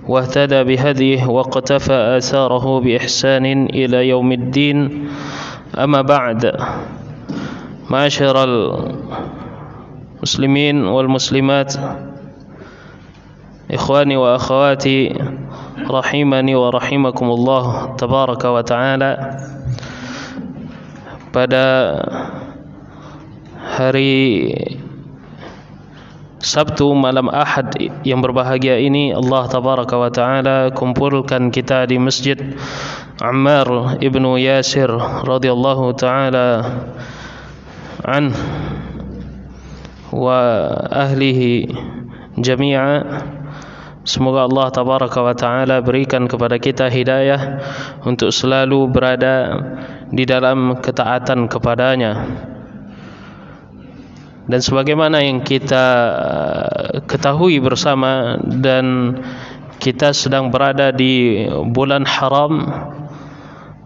واهتدى بهديه واقتفى آثاره بإحسان إلى يوم الدين. أما بعد، معاشر المسلمين والمسلمات، إخواني وأخواتي rahimani wa rahimakumullah tabaraka wa ta'ala. Pada hari Sabtu malam Ahad yang berbahagia ini, Allah tabaraka wa ta'ala kumpulkan kita di Masjid Ammar ibnu Yasir radhiyallahu ta'ala an wa ahlihi jami'a. Semoga Allah tabaraka wa ta'ala berikan kepada kita hidayah untuk selalu berada di dalam ketaatan kepadanya. Dan sebagaimana yang kita ketahui bersama, dan kita sedang berada di bulan haram,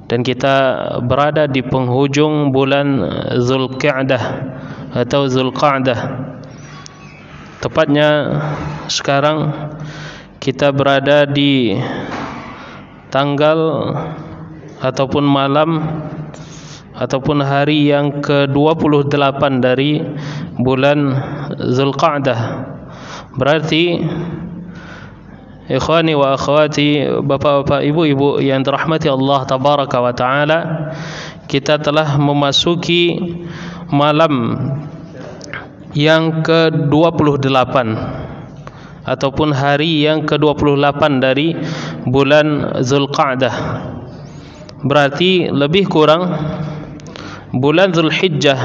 dan kita berada di penghujung bulan Zulqa'dah atau Zulqa'dah. Tepatnya sekarang kita berada di tanggal ataupun malam ataupun hari yang ke-28 dari bulan Zulqa'dah. Berarti ikhwani wa akhwati, bapak-bapak, ibu-ibu yang dirahmati Allah tabaraka wa ta'ala, kita telah memasuki malam yang ke-28 ataupun hari yang ke-28 dari bulan Zulqa'dah. Berarti lebih kurang bulan Zulhijjah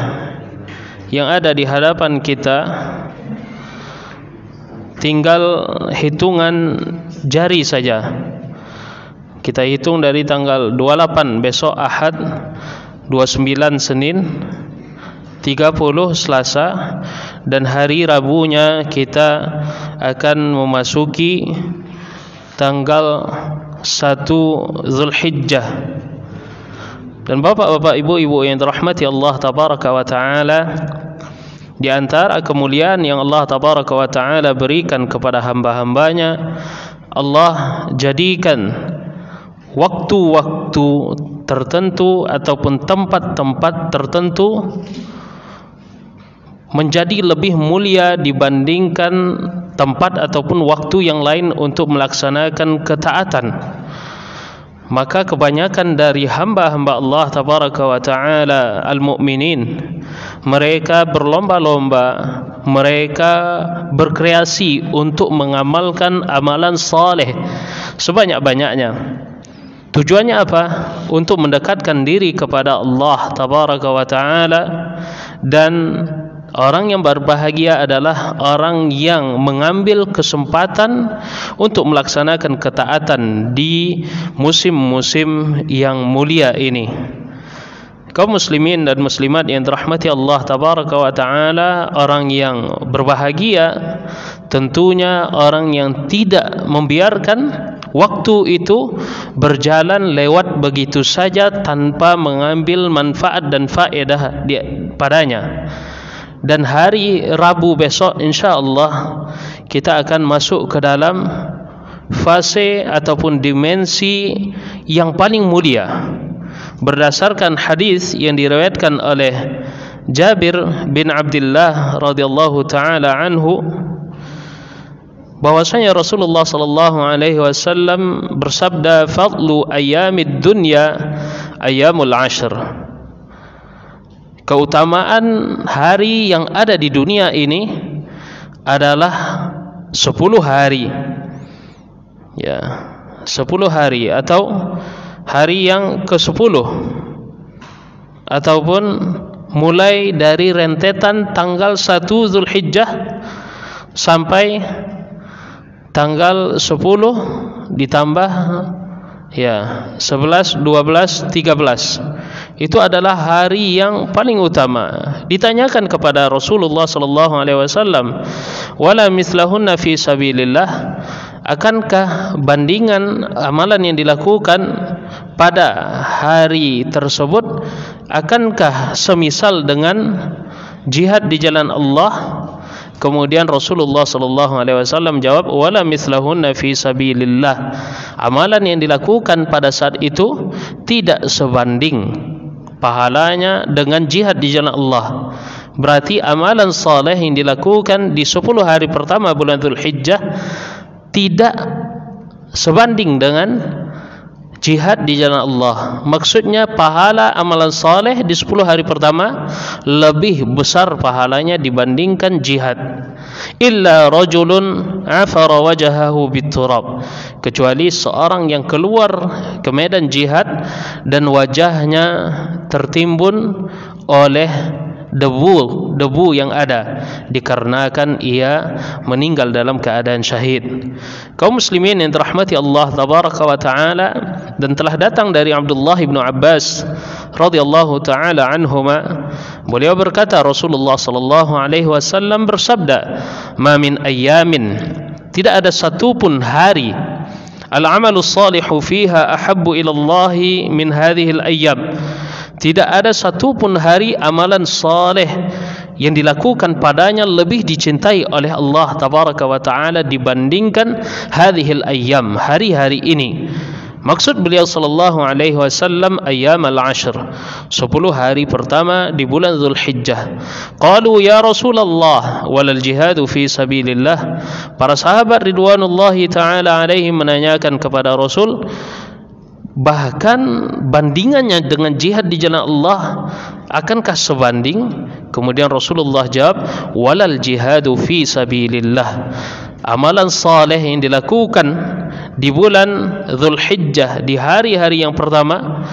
yang ada di hadapan kita tinggal hitungan jari saja. Kita hitung dari tanggal 28 besok Ahad, 29 Senin, 30 Selasa, dan hari Rabunya kita akan memasuki tanggal 1 Zulhijjah. Dan bapak-bapak, ibu-ibu yang dirahmati Allah tabaraka wa ta'ala, di antara kemuliaan yang Allah tabaraka wa ta'ala berikan kepada hamba-hambanya, Allah jadikan waktu-waktu tertentu ataupun tempat-tempat tertentu menjadi lebih mulia dibandingkan tempat ataupun waktu yang lain untuk melaksanakan ketaatan. Maka kebanyakan dari hamba-hamba Allah tabaraka wa ta'ala al-mu'minin, mereka berlomba-lomba, mereka berkreasi untuk mengamalkan amalan saleh sebanyak-banyaknya. Tujuannya apa? Untuk mendekatkan diri kepada Allah tabaraka wa ta'ala. Dan orang yang berbahagia adalah orang yang mengambil kesempatan untuk melaksanakan ketaatan di musim-musim yang mulia ini. Kaum muslimin dan muslimat yang dirahmati Allah tabaraka wa ta'ala, orang yang berbahagia tentunya orang yang tidak membiarkan waktu itu berjalan lewat begitu saja tanpa mengambil manfaat dan faedah padanya. Dan hari Rabu besok insya-Allah kita akan masuk ke dalam fase ataupun dimensi yang paling mulia. Berdasarkan hadis yang diriwayatkan oleh Jabir bin Abdullah radhiyallahu taala anhu, bahwasanya Rasulullah sallallahu alaihi wasallam bersabda, "Fadlu ayyamid dunya ayyamul 'ashr." Keutamaan hari yang ada di dunia ini adalah 10 hari. Ya, 10 hari atau hari yang ke-10 ataupun mulai dari rentetan tanggal 1 Zulhijjah sampai tanggal 10 ditambah ya 11, 12, 13. Itu adalah hari yang paling utama. Ditanyakan kepada Rasulullah sallallahu alaihi wasallam, "Wala mithlahunna fi sabilillah?" Akankah bandingan amalan yang dilakukan pada hari tersebut, akankah semisal dengan jihad di jalan Allah? Kemudian Rasulullah sallallahu alaihi wasallam jawab, wala mithlahunna fi sabilillah. Amalan yang dilakukan pada saat itu tidak sebanding pahalanya dengan jihad di jalan Allah. Berarti amalan saleh yang dilakukan di 10 hari pertama bulan Dzulhijjah tidak sebanding dengan jihad di jalan Allah. Maksudnya pahala amalan saleh di 10 hari pertama lebih besar pahalanya dibandingkan jihad. Illa rajulun afara wajhahu biturab, kecuali seorang yang keluar ke medan jihad dan wajahnya tertimbun oleh debu yang ada dikarenakan ia meninggal dalam keadaan syahid. Kaum muslimin yang dirahmati Allah tabaraka wa taala, dan telah datang dari Abdullah bin Abbas radhiyallahu taala anhuma, beliau berkata Rasulullah sallallahu alaihi wasallam bersabda, "Ma min ayyamin", tidak ada satu pun hari, al-amalu salihu fiha ahabbu ila Allah min hadhihi al-ayyam, tidak ada satu pun hari amalan saleh yang dilakukan padanya lebih dicintai oleh Allah tabaraka wa taala dibandingkan hadhil ayyam, hari-hari ini. Maksud beliau sallallahu alaihi wasallam ayyam al-ashr, 10 hari pertama di bulan Dzulhijjah. Qalu ya Rasulullah walal jihadu fi sabilillah. Para sahabat ridwanullahi taala alaihim menanyakan kepada Rasul, bahkan bandingannya dengan jihad di jalan Allah akankah sebanding? Kemudian Rasulullah jawab, walal jihadu fi sabilillah. Amalan saleh yang dilakukan di bulan Dzulhijjah di hari-hari yang pertama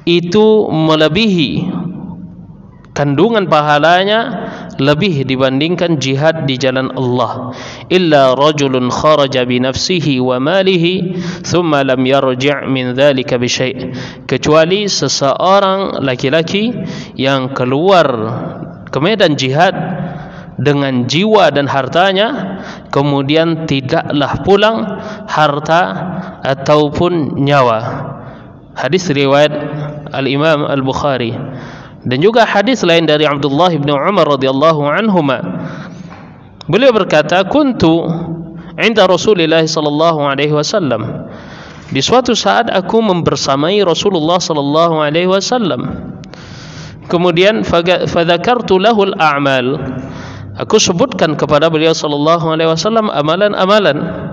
itu melebihi kandungan pahalanya lebih dibandingkan jihad di jalan Allah. Illa rajulun kharaja bi nafsihi wa malihi thumma lam yarji' min dzalika bi syai', kecuali seseorang laki-laki yang keluar ke medan jihad dengan jiwa dan hartanya, kemudian tidaklah pulang harta ataupun nyawa. Hadis riwayat Al-Imam Al-Bukhari. Dan juga hadis lain dari Abdullah bin Umar radhiyallahu anhuma, beliau berkata, kuntu inda Rasulillah sallallahu alaihi wasallam, di suatu saat aku membersamai Rasulullah sallallahu alaihi wasallam. Kemudian fadzakartu lahu al-a'mal, aku sebutkan kepada beliau sallallahu alaihi wasallam amalan-amalan.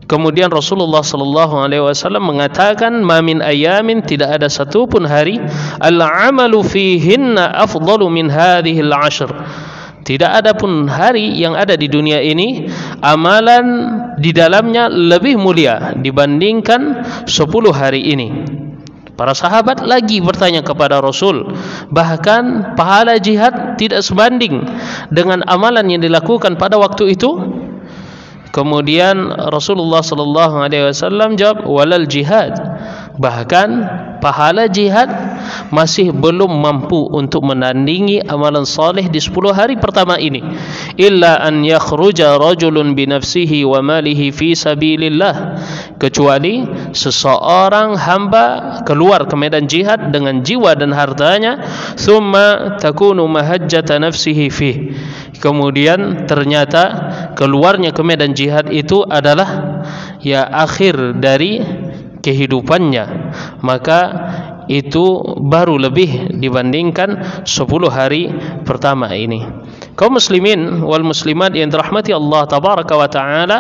Kemudian Rasulullah sallallahu alaihi wasallam mengatakan, ma min ayamin, tidak ada satu pun hari, al-amalu fihinna afdalu min hadhihi al-ashr, tidak ada pun hari yang ada di dunia ini amalan di dalamnya lebih mulia dibandingkan 10 hari ini. Para sahabat lagi bertanya kepada Rasul, bahkan pahala jihad tidak sebanding dengan amalan yang dilakukan pada waktu itu. Kemudian Rasulullah sallallahu alaihi wasallam jawab, walal jihad, bahkan pahala jihad masih belum mampu untuk menandingi amalan saleh di 10 hari pertama ini. Illa an yakhruja rajulun bi nafsihi wa malihi fi sabilillah, kecuali seseorang hamba keluar ke medan jihad dengan jiwa dan hartanya, thumma takunu mahajjata nafsihi fi, kemudian ternyata keluarnya ke medan jihad itu adalah ya akhir dari kehidupannya, maka itu baru lebih dibandingkan 10 hari pertama ini. Kaum muslimin wal muslimat yang dirahmati Allah tabaraka wa taala,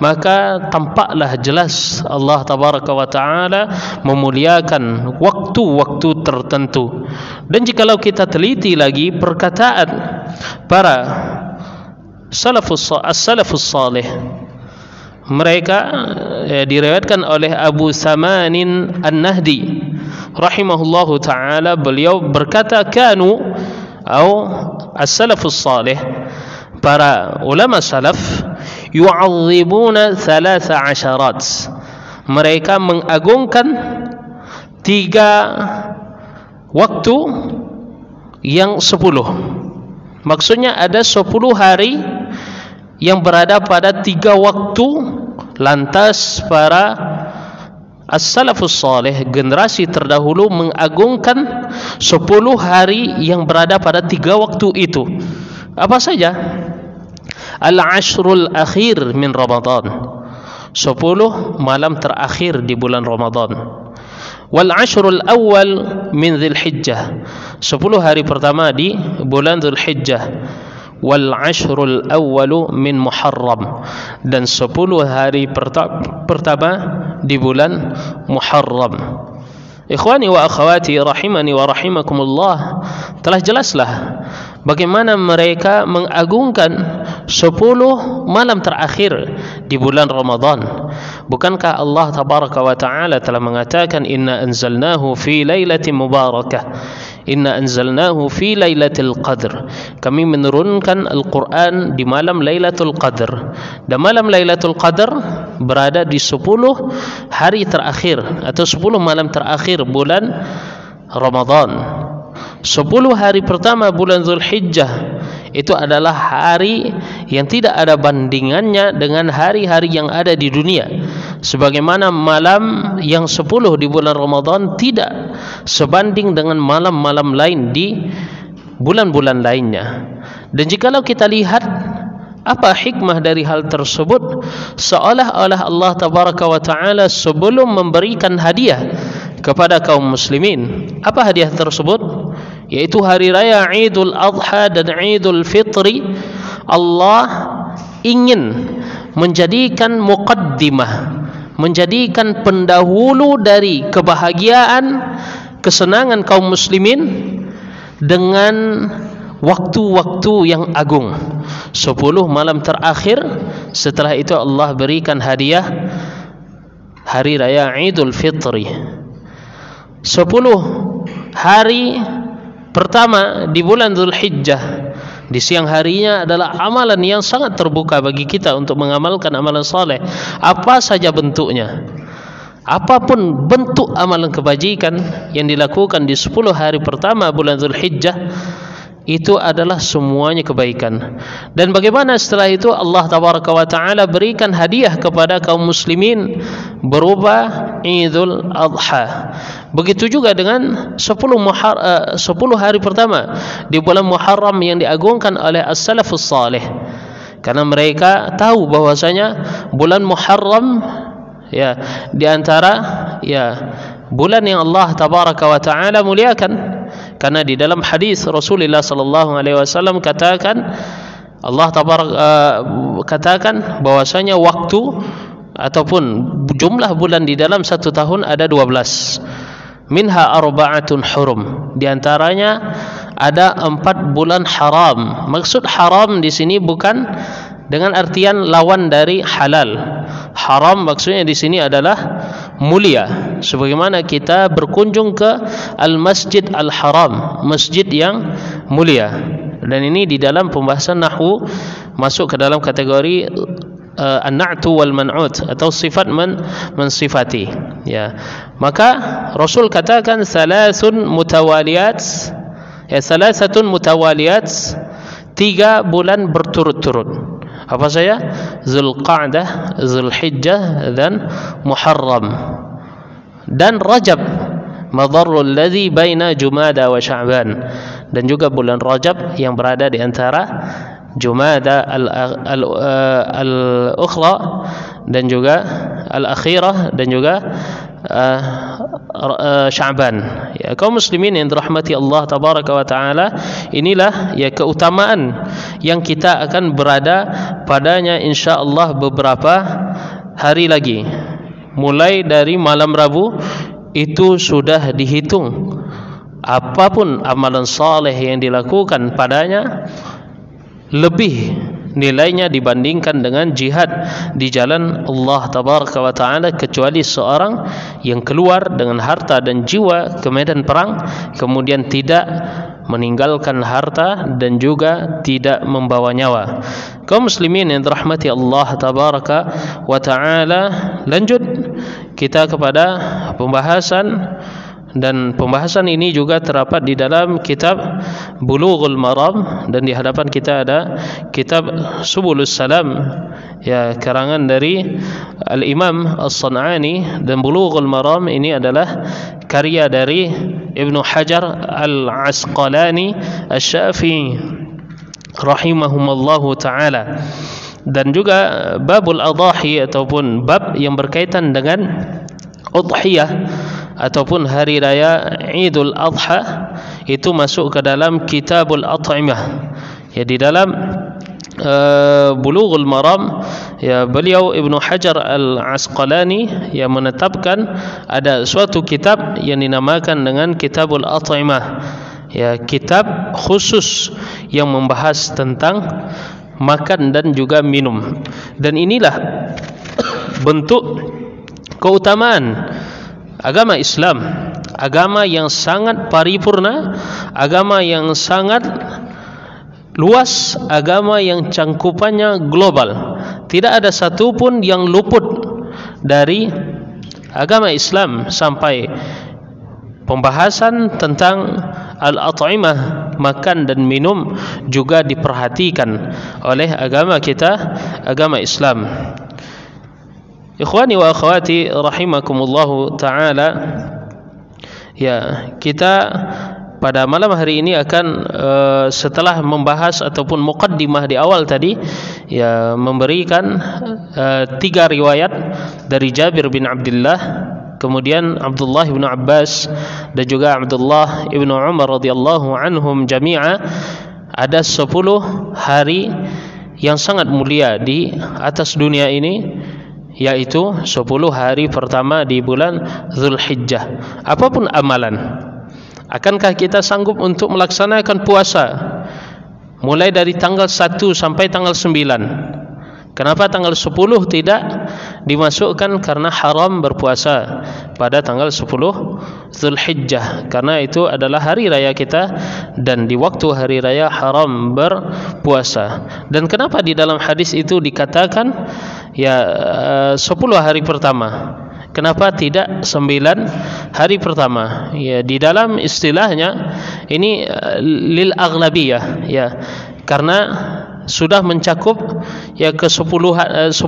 maka tampaklah jelas Allah tabaraka wa taala memuliakan waktu-waktu tertentu. Dan jikalau kita teliti lagi perkataan para salafus salih, mereka diriwayatkan oleh Abu Samanin An-Nahdi rahimahullahu taala, beliau berkata, kanu atau as-salafus salih, para ulama salaf, yu'azzibuna 13, mereka mengagungkan 3 waktu yang 10. Maksudnya ada 10 hari yang berada pada 3 waktu. Lantas para as-salafus salih, generasi terdahulu, mengagungkan 10 hari yang berada pada 3 waktu itu. Apa saja? al-ashrul akhir min Ramadan, 10 malam terakhir di bulan Ramadan. Wal ashrul awal min Dzulhijjah, 10 hari pertama di bulan Dzulhijjah. Wal ashrul awwalu min Muharram, dan 10 hari pertama di bulan Muharram. Ikhwani wa akhwati rahimani wa rahimakumullah, telah jelaslah bagaimana mereka mengagungkan 10 malam terakhir di bulan Ramadan. Bukankah Allah tabaraka wa ta'ala telah mengatakan, inna anzalnahu fi lailatin mubarakah, inna anzalnahu fi lailatul qadr, kami menurunkan Al-Quran di malam Lailatul Qadr. Dan malam Lailatul Qadr berada di 10 hari terakhir atau 10 malam terakhir bulan Ramadan. 10 hari pertama bulan Dzulhijjah itu adalah hari yang tidak ada bandingannya dengan hari-hari yang ada di dunia. Sebagaimana malam yang 10 di bulan Ramadan tidak sebanding dengan malam-malam lain di bulan-bulan lainnya. Dan jikalau kita lihat apa hikmah dari hal tersebut, seolah-olah Allah tabaraka wa ta'ala sebelum memberikan hadiah kepada kaum muslimin, apa hadiah tersebut? Yaitu hari raya Idul Adha dan Idul Fitri. Allah ingin menjadikan muqaddimah, menjadikan pendahulu dari kebahagiaan, kesenangan kaum muslimin dengan waktu-waktu yang agung. 10 malam terakhir, setelah itu Allah berikan hadiah hari raya Idul Fitri. 10 hari pertama di bulan Dzulhijjah, di siang harinya adalah amalan yang sangat terbuka bagi kita untuk mengamalkan amalan saleh, apa saja bentuknya. Apapun bentuk amalan kebajikan yang dilakukan di 10 hari pertama bulan Dzulhijjah, itu adalah semuanya kebaikan. Dan bagaimana setelah itu Allah tabaraka wa ta'ala berikan hadiah kepada kaum muslimin berupa Idul Adha. Begitu juga dengan 10 hari pertama di bulan Muharram yang diagungkan oleh as-salafus salih, karena mereka tahu bahwasanya bulan Muharram ya di antara bulan yang Allah tabaraka wa ta'ala muliakan. Karena di dalam hadis Rasulullah sallallahu alaihi wasallam katakan, Allah katakan bahwasanya waktu ataupun jumlah bulan di dalam satu tahun ada 12. Minha arba'atun hurum, di antaranya ada 4 bulan haram. Maksud haram di sini bukan dengan artian lawan dari halal. Haram maksudnya di sini adalah mulia. Sebagaimana kita berkunjung ke Al-Masjid Al-Haram, masjid yang mulia. Dan ini di dalam pembahasan nahwu masuk ke dalam kategori an-na'tu wal man'ut, atau sifat mensifati. Ya. Maka Rasul katakan salasatun mutawaliyat, 3 bulan berturut-turut. Apa saja? Zulqa'dah, Zulhijjah dan Muharram. Dan Rajab, madharrul ladzi baina Jumada wa Sya'ban, dan juga bulan Rajab yang berada di antara Jumada al-ukhra dan juga al-akhirah dan juga Sya'ban. Ya, kaum muslimin yang dirahmati Allah tabaraka wa taala, inilah ya keutamaan yang kita akan berada padanya insyaallah beberapa hari lagi. Mulai dari malam Rabu itu sudah dihitung apapun amalan saleh yang dilakukan padanya lebih nilainya dibandingkan dengan jihad di jalan Allah tabaraka wa taala, kecuali seorang yang keluar dengan harta dan jiwa ke medan perang kemudian tidak meninggalkan harta dan juga tidak membawa nyawa. Kaum muslimin yang dirahmati Allah tabaraka wa taala, lanjut kita kepada pembahasan, dan pembahasan ini juga terdapat di dalam kitab Bulughul Maram, dan di hadapan kita ada kitab Subulus Salam, ya, karangan dari Al-Imam As-San'ani. Dan Bulughul Maram ini adalah karya dari Ibnu Hajar Al-Asqalani Asy-Syafi'i rahimahumallahu taala. Dan juga babul adahi ataupun bab yang berkaitan dengan udhiyah ataupun hari raya Idul Adha itu masuk ke dalam kitabul at'imah. Ya, di dalam Bulughul Maram, ya, beliau Ibnu Hajar Al-Asqalani yang menetapkan ada suatu kitab yang dinamakan dengan Kitabul At'imah. Ya, kitab khusus yang membahas tentang makan dan juga minum. Dan inilah bentuk keutamaan agama Islam, agama yang sangat paripurna, agama yang sangat luas, agama yang cangkupannya global. Tidak ada satu pun yang luput dari agama Islam sampai pembahasan tentang al-at'imah, makan dan minum, juga diperhatikan oleh agama kita, agama Islam. Ikhwani wa akhwati rahimakumullahu ta'ala, ya, kita pada malam hari ini akan setelah membahas ataupun muqaddimah di awal tadi, ya, memberikan 3 riwayat dari Jabir bin Abdullah, kemudian Abdullah bin Abbas dan juga Abdullah bin Umar radhiyallahu anhum jami'a. Ada 10 hari yang sangat mulia di atas dunia ini, yaitu 10 hari pertama di bulan Zulhijjah. Apapun amalan, akankah kita sanggup untuk melaksanakan puasa mulai dari tanggal 1 sampai tanggal 9? Kenapa tanggal 10 tidak dimasukkan? Karena haram berpuasa pada tanggal 10 Zulhijjah, karena itu adalah hari raya kita, dan di waktu hari raya haram berpuasa. Dan kenapa di dalam hadis itu dikatakan, ya, 10 hari pertama? Kenapa tidak 9 hari pertama? Ya, di dalam istilahnya ini lil aghlabiyah, ya, karena sudah mencakup, ya, ke 10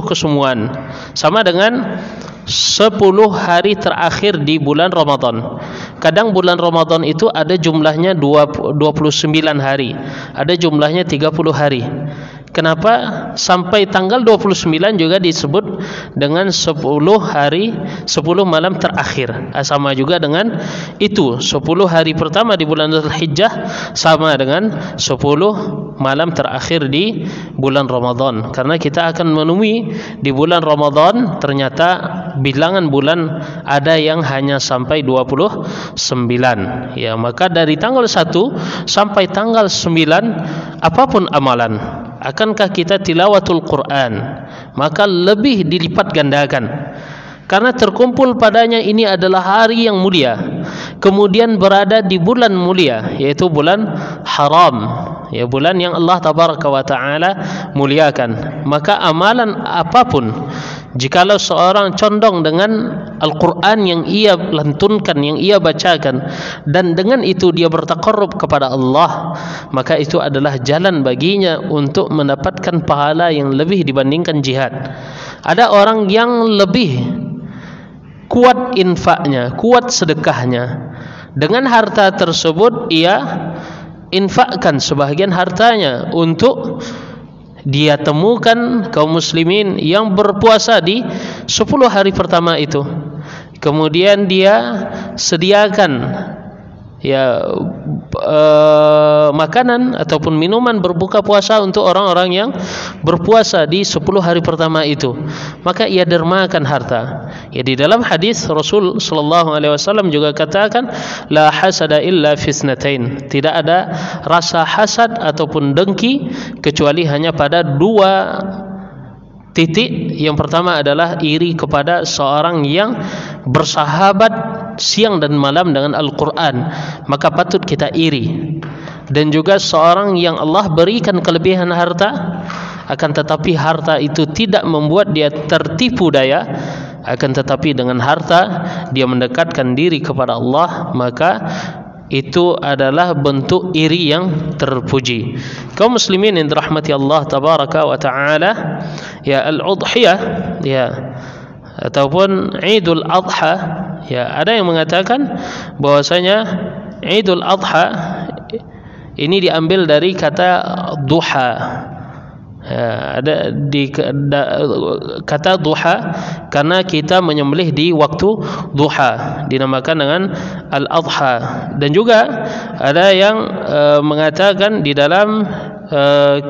kesemuan, sama dengan 10 hari terakhir di bulan Ramadan. Kadang bulan Ramadan itu ada jumlahnya 29 hari, ada jumlahnya 30 hari. Kenapa sampai tanggal 29 juga disebut dengan 10 hari 10 malam terakhir? Sama juga dengan itu, 10 hari pertama di bulan Zulhijjah sama dengan 10 malam terakhir di bulan Ramadan. Karena kita akan menemui di bulan Ramadan ternyata bilangan bulan ada yang hanya sampai 29. Ya, maka dari tanggal 1 sampai tanggal 9 apapun amalan, akankah kita tilawatul Quran, maka lebih dilipat gandakan, karena terkumpul padanya ini adalah hari yang mulia, kemudian berada di bulan mulia, yaitu bulan haram, ya, bulan yang Allah tabaraka wa ta'ala muliakan. Maka amalan apapun, jikalau seorang condong dengan Al-Quran yang ia lantunkan, yang ia bacakan, dan dengan itu dia bertaqarrub kepada Allah, maka itu adalah jalan baginya untuk mendapatkan pahala yang lebih dibandingkan jihad. Ada orang yang lebih kuat infaknya, kuat sedekahnya. Dengan harta tersebut ia infakkan sebahagian hartanya untuk dia temukan kaum muslimin yang berpuasa di 10 hari pertama itu. Kemudian dia sediakan, ya, makanan ataupun minuman berbuka puasa untuk orang-orang yang berpuasa di 10 hari pertama itu. Maka ia dermakan harta. Ya, di dalam hadis Rasul sallallahu alaihi wasallam juga katakan, la hasada illa fisnatain. Tidak ada rasa hasad ataupun dengki kecuali hanya pada 2 titik. Yang pertama adalah iri kepada seorang yang bersahabat siang dan malam dengan Al-Quran, maka patut kita iri. Dan juga seorang yang Allah berikan kelebihan harta, akan tetapi harta itu tidak membuat dia tertipu daya, akan tetapi dengan harta dia mendekatkan diri kepada Allah, maka itu adalah bentuk iri yang terpuji. Kaum muslimin yang dirahmati Allah tabaraka wa ta'ala, ya, al-udhiyah, ya, ataupun Idul Adha, ya, ada yang mengatakan bahwasanya Idul Adha ini diambil dari kata duha. Ada di kata duha karena kita menyembelih di waktu duha, dinamakan dengan al-adha. Dan juga ada yang mengatakan di dalam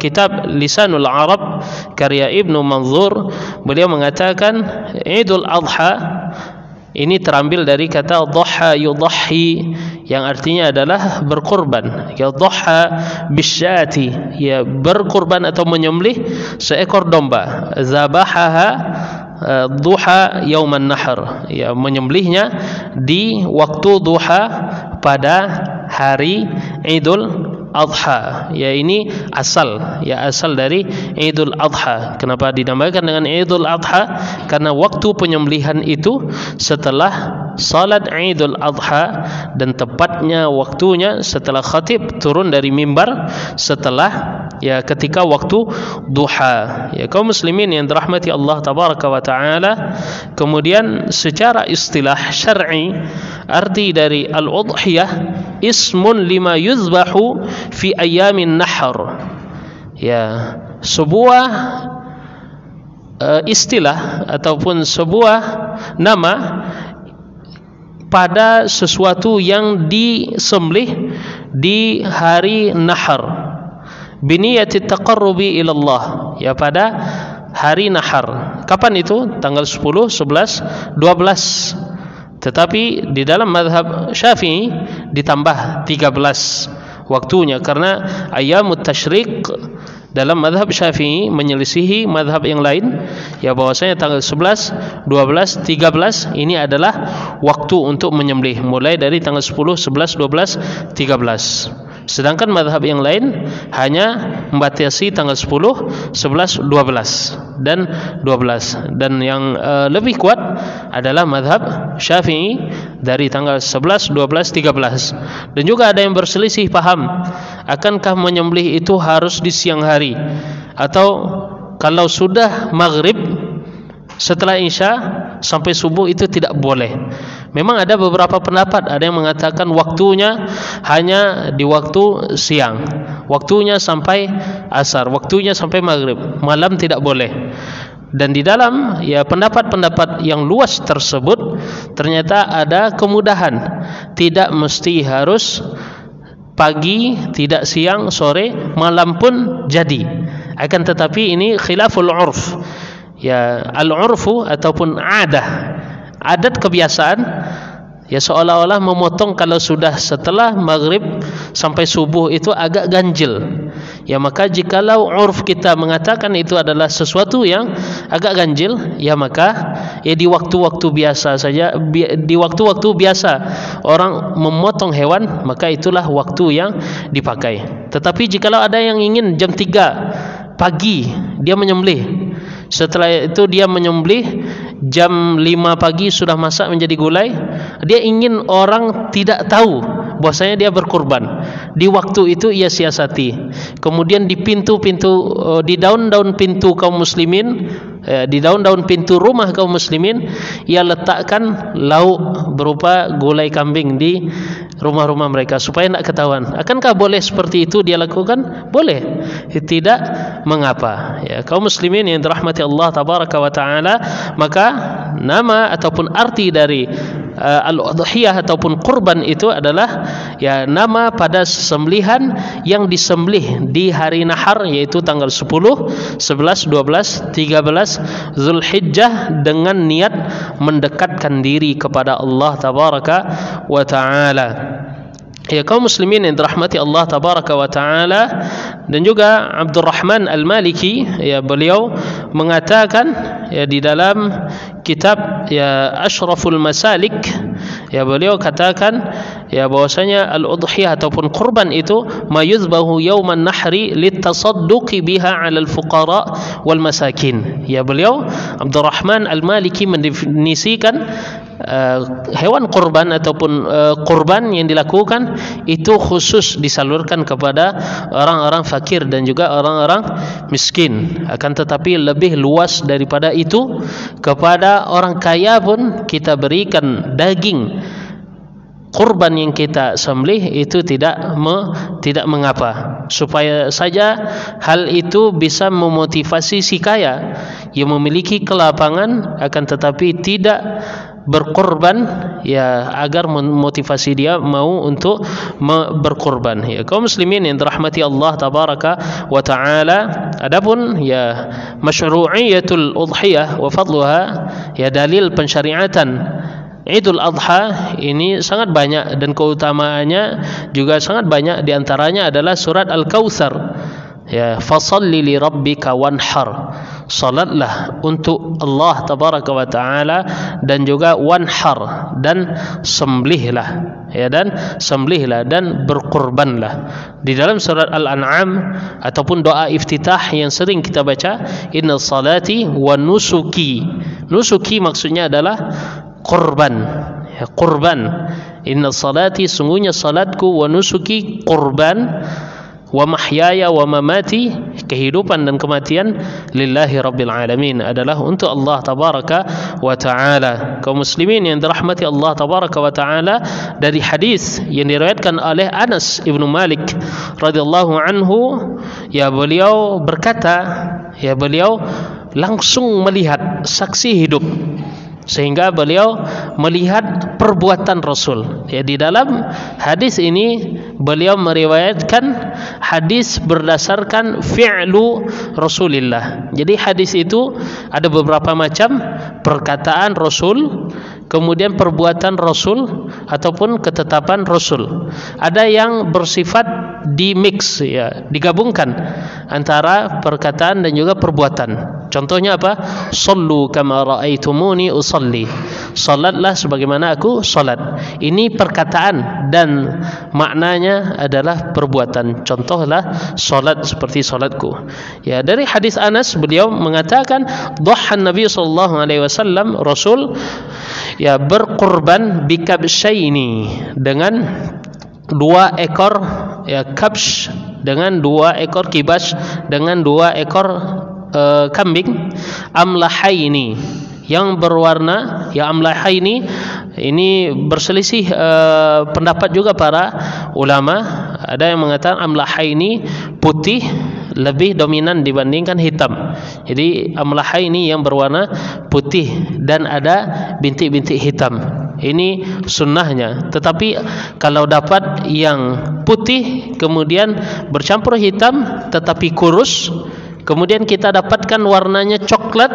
kitab Lisanul Arab karya Ibnu Manzur, beliau mengatakan Idul Adha ini terambil dari kata dhaha yudhi, yang artinya adalah berkorban. Ya dhaha bisyati, ya berkorban atau menyembelih seekor domba. Zabahaha duha yauman nahr, ya menyembelihnya di waktu duha pada hari Idul Adha. Ya ini asal, ya asal dari Idul Adha. Kenapa dinamakan dengan Idul Adha? Karena waktu penyembelihan itu setelah salat Idul Adha, dan tepatnya waktunya setelah khatib turun dari mimbar, setelah ya ketika waktu duha. Ya kaum muslimin yang dirahmati Allah tabaraka wa taala, kemudian secara istilah syar'i arti dari al-udhiyah ismun lima yuzbahu fi ayamin nahr. Ya, sebuah istilah ataupun sebuah nama pada sesuatu yang disembelih di hari nahar, biniyati taqarrubi ila Allah, ya pada hari nahar. Kapan itu? Tanggal 10, 11, 12. Tetapi di dalam mazhab Syafi'i ditambah 13 waktunya, karena ayyamut tasyrik dalam mazhab Syafi'i menyelisihi mazhab yang lain, ya bahwasanya tanggal 11, 12, 13 ini adalah waktu untuk menyembelih, mulai dari tanggal 10, 11, 12, 13. Sedangkan mazhab yang lain hanya membatasi tanggal 10, 11, 12 dan 12. Dan yang lebih kuat adalah mazhab Syafi'i dari tanggal 11, 12, 13. Dan juga ada yang berselisih paham, akankah menyembelih itu harus di siang hari, atau kalau sudah maghrib setelah isya sampai subuh itu tidak boleh. Memang ada beberapa pendapat, ada yang mengatakan waktunya hanya di waktu siang, waktunya sampai asar, waktunya sampai maghrib, malam tidak boleh. Dan di dalam ya pendapat-pendapat yang luas tersebut ternyata ada kemudahan, tidak mesti harus pagi, tidak siang, sore, malam pun jadi. Akan tetapi ini khilaful urf. Ya al-urfu ataupun adat kebiasaan, ya seolah-olah memotong kalau sudah setelah maghrib sampai subuh itu agak ganjil. Ya maka jikalau urf kita mengatakan itu adalah sesuatu yang agak ganjil, ya maka ya di waktu-waktu biasa saja, di waktu-waktu biasa orang memotong hewan, maka itulah waktu yang dipakai. Tetapi jikalau ada yang ingin jam 3 pagi dia menyembelih, setelah itu dia menyembelih jam 5 pagi sudah masak menjadi gulai, dia ingin orang tidak tahu bahwasanya dia berkurban, di waktu itu ia siasati. Kemudian di pintu-pintu, di daun-daun pintu kaum muslimin, di daun-daun pintu rumah kaum muslimin, ia letakkan lauk berupa gulai kambing di rumah-rumah mereka supaya tidak ketahuan. Akankah boleh seperti itu dia lakukan? Boleh, tidak mengapa. Ya kaum muslimin yang dirahmati Allah tabaraka wa taala, maka nama ataupun arti dari al-udhiyah ataupun kurban itu adalah ya nama pada sembelihan yang disembelih di hari nahar, yaitu tanggal 10, 11, 12, 13 Zulhijjah, dengan niat mendekatkan diri kepada Allah tabaraka wa taala. Ya kaum muslimin yang dirahmati Allah tabaraka wa taala, dan juga Abdurrahman Al-Maliki, ya beliau mengatakan ya di dalam kitab ya Ashraful Masalik, ya beliau katakan ya bahwasanya al-udhiyah ataupun kurban itu mayuzbahu yauman nahri litasadduqi biha 'alal fuqara wal masakin. Ya beliau Abdurrahman Al-Maliki mendefinisikan hewan kurban ataupun kurban yang dilakukan itu khusus disalurkan kepada orang-orang fakir dan juga orang-orang miskin. Akan tetapi lebih luas daripada itu, kepada orang kaya pun kita berikan daging kurban yang kita sembelih itu tidak mengapa, supaya saja hal itu bisa memotivasi si kaya yang memiliki kelapangan akan tetapi tidak berkorban, ya, agar memotivasi dia mau untuk berkorban. Ya, kaum muslimin yang dirahmati Allah tabaraka wa taala, adapun ya masyru'iyatul udhiyah wa fadluha, ya dalil pensyariatan Idul Adha ini sangat banyak dan keutamaannya juga sangat banyak. Di antaranya adalah surat Al-Kautsar, ya, fasalli li rabbika wanhar, salatlah untuk Allah tabaraka wa taala, dan juga wanhar, dan sembelihlah, ya, dan sembelihlah dan berkorbanlah. Di dalam surat Al-An'am ataupun doa iftitah yang sering kita baca, inna salati wa nusuki, nusuki maksudnya adalah korban, ya, korban. Inna salati, sungguhnya salatku, wa nusuki, korban, wa mahyaya wa mamati, kehidupan dan kematian, lillahi rabbil alamin, adalah untuk Allah tabaraka wa taala. Kaum muslimin yang dirahmati Allah tabaraka wa taala, dari hadis yang diriwayatkan oleh Anas ibnu Malik radhiyallahu anhu, ya, beliau berkata, ya, beliau langsung melihat, saksi hidup, sehingga beliau melihat perbuatan Rasul. Ya, di dalam hadis ini beliau meriwayatkan hadis berdasarkan fi'lu Rasulillah. Jadi hadis itu ada beberapa macam perkataan Rasul, kemudian perbuatan Rasul ataupun ketetapan Rasul. Ada yang bersifat dimix, ya, digabungkan antara perkataan dan juga perbuatan. Contohnya apa? Sallu kama ra'aitumuni usalli, salatlah sebagaimana aku salat. Ini perkataan dan maknanya adalah perbuatan. Contohlah salat seperti salatku. Ya, dari hadis Anas beliau mengatakan dhahan Nabi sallallahu alaihi wasallam, Rasul, ya, berkorban bikabsyaini, dengan 2 ekor, ya, kabsh, dengan 2 ekor kibas, dengan 2 ekor kambing, amlahaini, yang berwarna, ya, amlahaini ini berselisih pendapat juga para ulama. Ada yang mengatakan amlahaini putih lebih dominan dibandingkan hitam. Jadi amlahaini yang berwarna putih dan ada bintik-bintik hitam. Ini sunnahnya. Tetapi kalau dapat yang putih kemudian bercampur hitam tetapi kurus, kemudian kita dapatkan warnanya coklat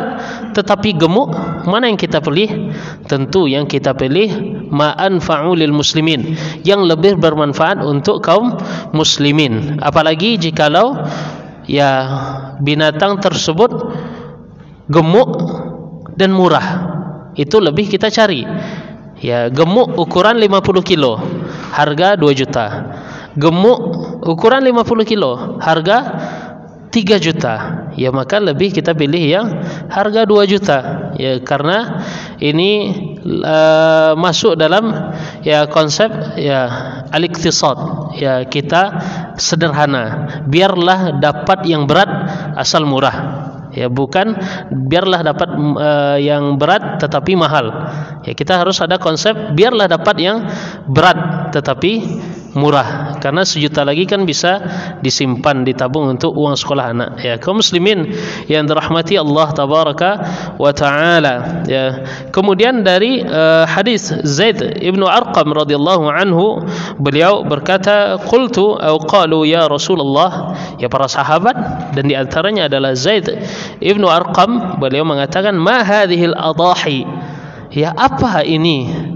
tetapi gemuk, mana yang kita pilih? Tentu yang kita pilih ma'anfa'u lil muslimin, yang lebih bermanfaat untuk kaum muslimin. Apalagi jikalau, ya, binatang tersebut gemuk dan murah, itu lebih kita cari. Ya, gemuk ukuran 50 kilo, harga 2 juta. Gemuk ukuran 50 kilo, harga 3 juta. Ya, maka lebih kita pilih yang harga 2 juta. Ya, karena ini masuk dalam, ya, konsep, ya, al-iqtisad. Ya, kita sederhana. Biarlah dapat yang berat asal murah. Ya, bukan biarlah dapat yang berat tetapi mahal. Ya, kita harus ada konsep biarlah dapat yang berat tetapi murah, karena 1 juta lagi kan bisa disimpan, ditabung untuk uang sekolah anak. Ya, kaum muslimin yang dirahmati Allah tabaraka wa taala. Ya, kemudian dari hadis Zaid ibnu Arqam radhiyallahu anhu, beliau berkata, qultu atau qalu ya Rasulullah, ya, para sahabat, dan di antaranya adalah Zaid ibnu Arqam, beliau mengatakan, ma hadhil adahi, ya, apa ini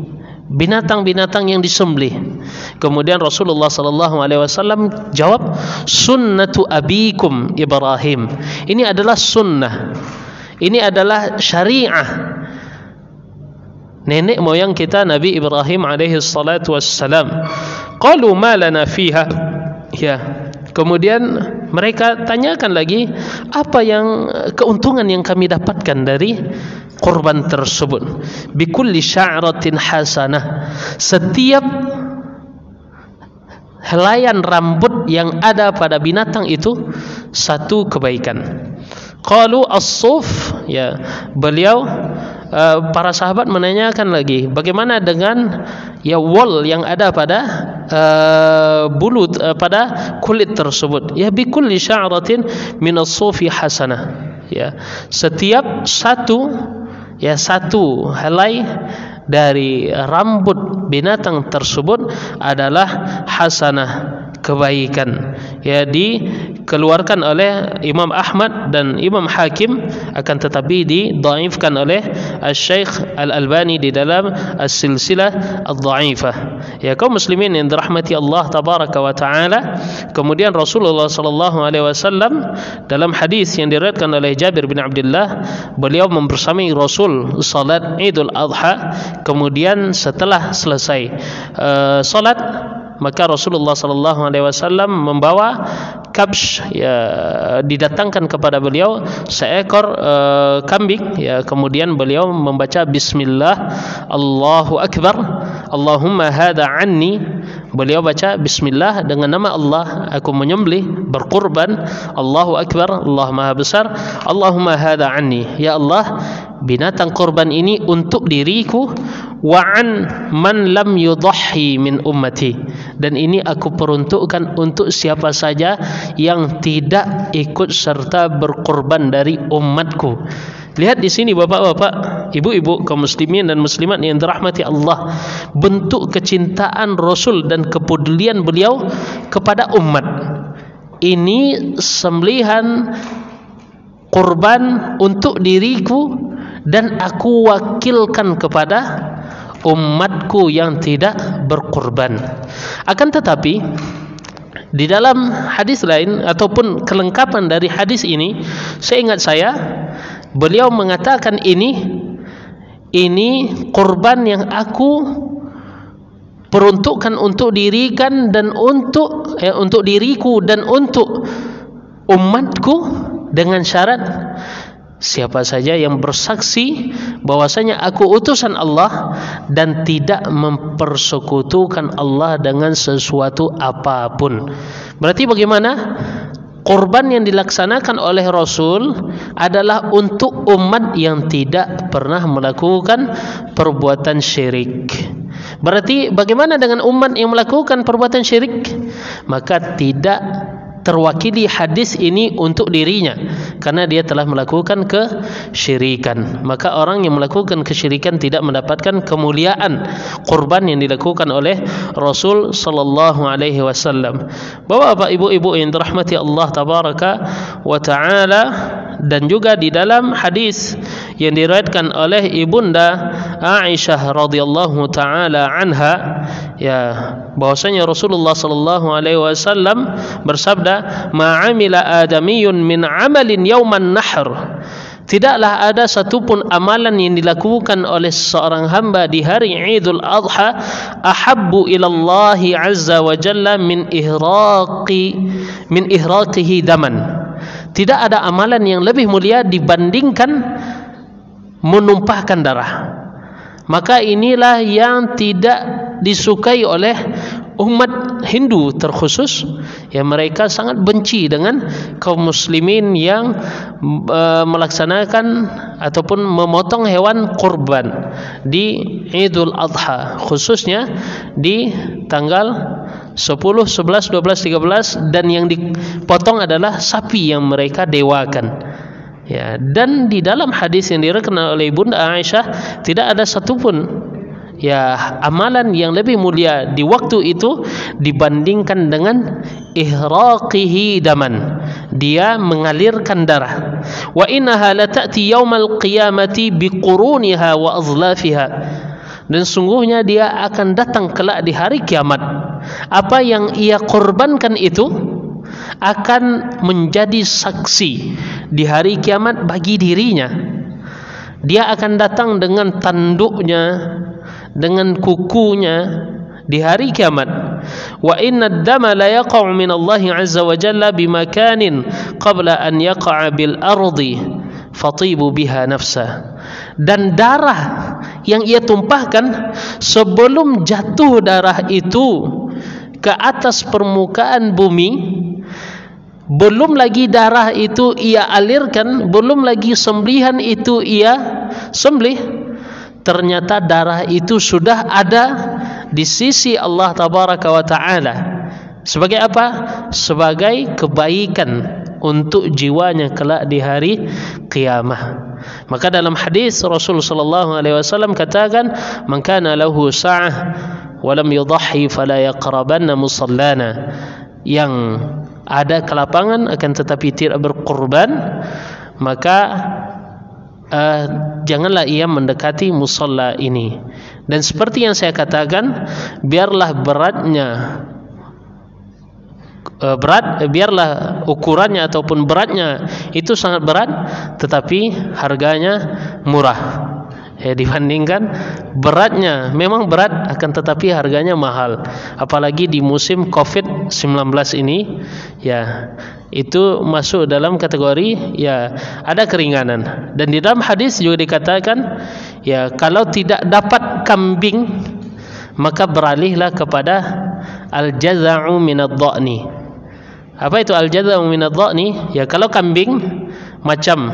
binatang-binatang yang disembelih? Kemudian Rasulullah sallallahu alaihi wasallam jawab, sunnatu abikum Ibrahim. Ini adalah sunnah, ini adalah syariah nenek moyang kita Nabi Ibrahim alaihi salatu wassalam. Qalu ma lana fiha, ya, kemudian mereka tanyakan lagi, apa yang keuntungan yang kami dapatkan dari kurban tersebut? Bikulli sya'ratin hasanah, setiap helaian rambut yang ada pada binatang itu 1 kebaikan. Qalu as-suf, ya, beliau para sahabat menanyakan lagi, bagaimana dengan ya wol yang ada pada bulu pada kulit tersebut. Ya bi kulli sya'ratin min as-sufi hasanah. Ya, setiap satu helai dari rambut binatang tersebut adalah hasanah, kebaikan. Ya, dikeluarkan oleh Imam Ahmad dan Imam Hakim, akan tetapi didhaifkan oleh Al-Syekh Al-Albani di dalam As-Silsilah Ad-Dhaifah. Ya, kaum muslimin yang dirahmati Allah tabaraka wa taala, kemudian Rasulullah sallallahu alaihi wasallam dalam hadis yang diriwayatkan oleh Jabir bin Abdullah, beliau membersamai Rasul salat Idul Adha. Kemudian setelah selesai salat, maka Rasulullah sallallahu alaihi wasallam membawa kabsh, ya, didatangkan kepada beliau seekor kambing, ya. Kemudian beliau membaca bismillah, Allahu akbar, Allahumma hadha anni. Beliau baca bismillah, dengan nama Allah aku menyembelih, berkurban. Allahu akbar, Allah maha besar. Allahumma hadha anni, ya Allah, binatang kurban ini untuk diriku, wa an man lam yudhhi min ummati, dan ini aku peruntukkan untuk siapa saja yang tidak ikut serta berkorban dari umatku. Lihat di sini bapak-bapak, ibu-ibu, kaum muslimin dan muslimat yang dirahmati Allah, bentuk kecintaan Rasul dan kepedulian beliau kepada umat. Ini sembelihan kurban untuk diriku dan aku wakilkan kepada umatku yang tidak berkorban. Akan tetapi di dalam hadis lain ataupun kelengkapan dari hadis ini, seingat saya beliau mengatakan ini kurban yang aku peruntukkan untuk dirikan dan untuk diriku dan untuk umatku, dengan syarat siapa saja yang bersaksi bahwasanya aku utusan Allah dan tidak mempersekutukan Allah dengan sesuatu apapun. Berarti bagaimana? Korban yang dilaksanakan oleh Rasul adalah untuk umat yang tidak pernah melakukan perbuatan syirik. Berarti bagaimana dengan umat yang melakukan perbuatan syirik? Maka tidak terwakili hadis ini untuk dirinya, karena dia telah melakukan kesyirikan. Maka orang yang melakukan kesyirikan tidak mendapatkan kemuliaan kurban yang dilakukan oleh Rasul sallallahu alaihi wasallam. Bapak-bapak, ibu-ibu yang dirahmati Allah tabaraka wa taala, dan juga di dalam hadis yang diriwayatkan oleh ibunda Aisyah radhiyallahu taala anha, ya, bahwasanya Rasulullah sallallahu alaihi wasallam bersabda, "Ma'amila adamiyun min amalin yauman nahr." Tidaklah ada satupun amalan yang dilakukan oleh seorang hamba di hari Idul Adha ahabbu ilallahi azza wa jalla min ihraqihi daman. Tidak ada amalan yang lebih mulia dibandingkan menumpahkan darah. Maka inilah yang tidak disukai oleh umat Hindu terkhusus, ya, mereka sangat benci dengan kaum muslimin yang melaksanakan ataupun memotong hewan kurban di Idul Adha, khususnya di tanggal 10, 11, 12, 13, dan yang dipotong adalah sapi yang mereka dewakan. Ya, dan di dalam hadis yang diriwayatkan oleh Ibunda Aisyah, tidak ada satupun, ya, amalan yang lebih mulia di waktu itu dibandingkan dengan ihraqihi daman, dia mengalirkan darah. Wa innaha la ta'ti yaumal qiyamati biquruniha wa azlafiha, dan sungguhnya dia akan datang kelak di hari kiamat. Apa yang ia korbankan itu akan menjadi saksi di hari kiamat bagi dirinya. Dia akan datang dengan tanduknya, dengan kukunya di hari kiamat. Wa inna ad-dama la yaqa'u min Allah azza wa jalla bimakanin qabla an yaqa'a bil ardi fatibu biha nafsa. Dan darah yang ia tumpahkan sebelum jatuh darah itu ke atas permukaan bumi, belum lagi darah itu ia alirkan, belum lagi sembelihan itu ia sembelih, ternyata darah itu sudah ada di sisi Allah tabaraka wa taala. Sebagai apa? Sebagai kebaikan untuk jiwanya kelak di hari qiyamah. Maka dalam hadis Rasul sallallahu alaihi wasallam katakan, "Man kana lahu sa'ah wa lam yudhhi fala yaqrabanna musallana." Yang ada kelapangan akan tetapi tidak berkorban, maka janganlah ia mendekati musalla ini. Dan seperti yang saya katakan, biarlah biarlah ukurannya ataupun beratnya itu sangat berat, tetapi harganya murah. Dibandingkan beratnya memang berat, akan tetapi harganya mahal. Apalagi di musim COVID-19 ini, ya itu masuk dalam kategori ya ada keringanan. Dan di dalam hadis juga dikatakan, ya kalau tidak dapat kambing maka beralihlah kepada al-jaza'u minadh-dha'ni. Apa itu al-jaza'u minadh-dha'ni? Ya kalau kambing macam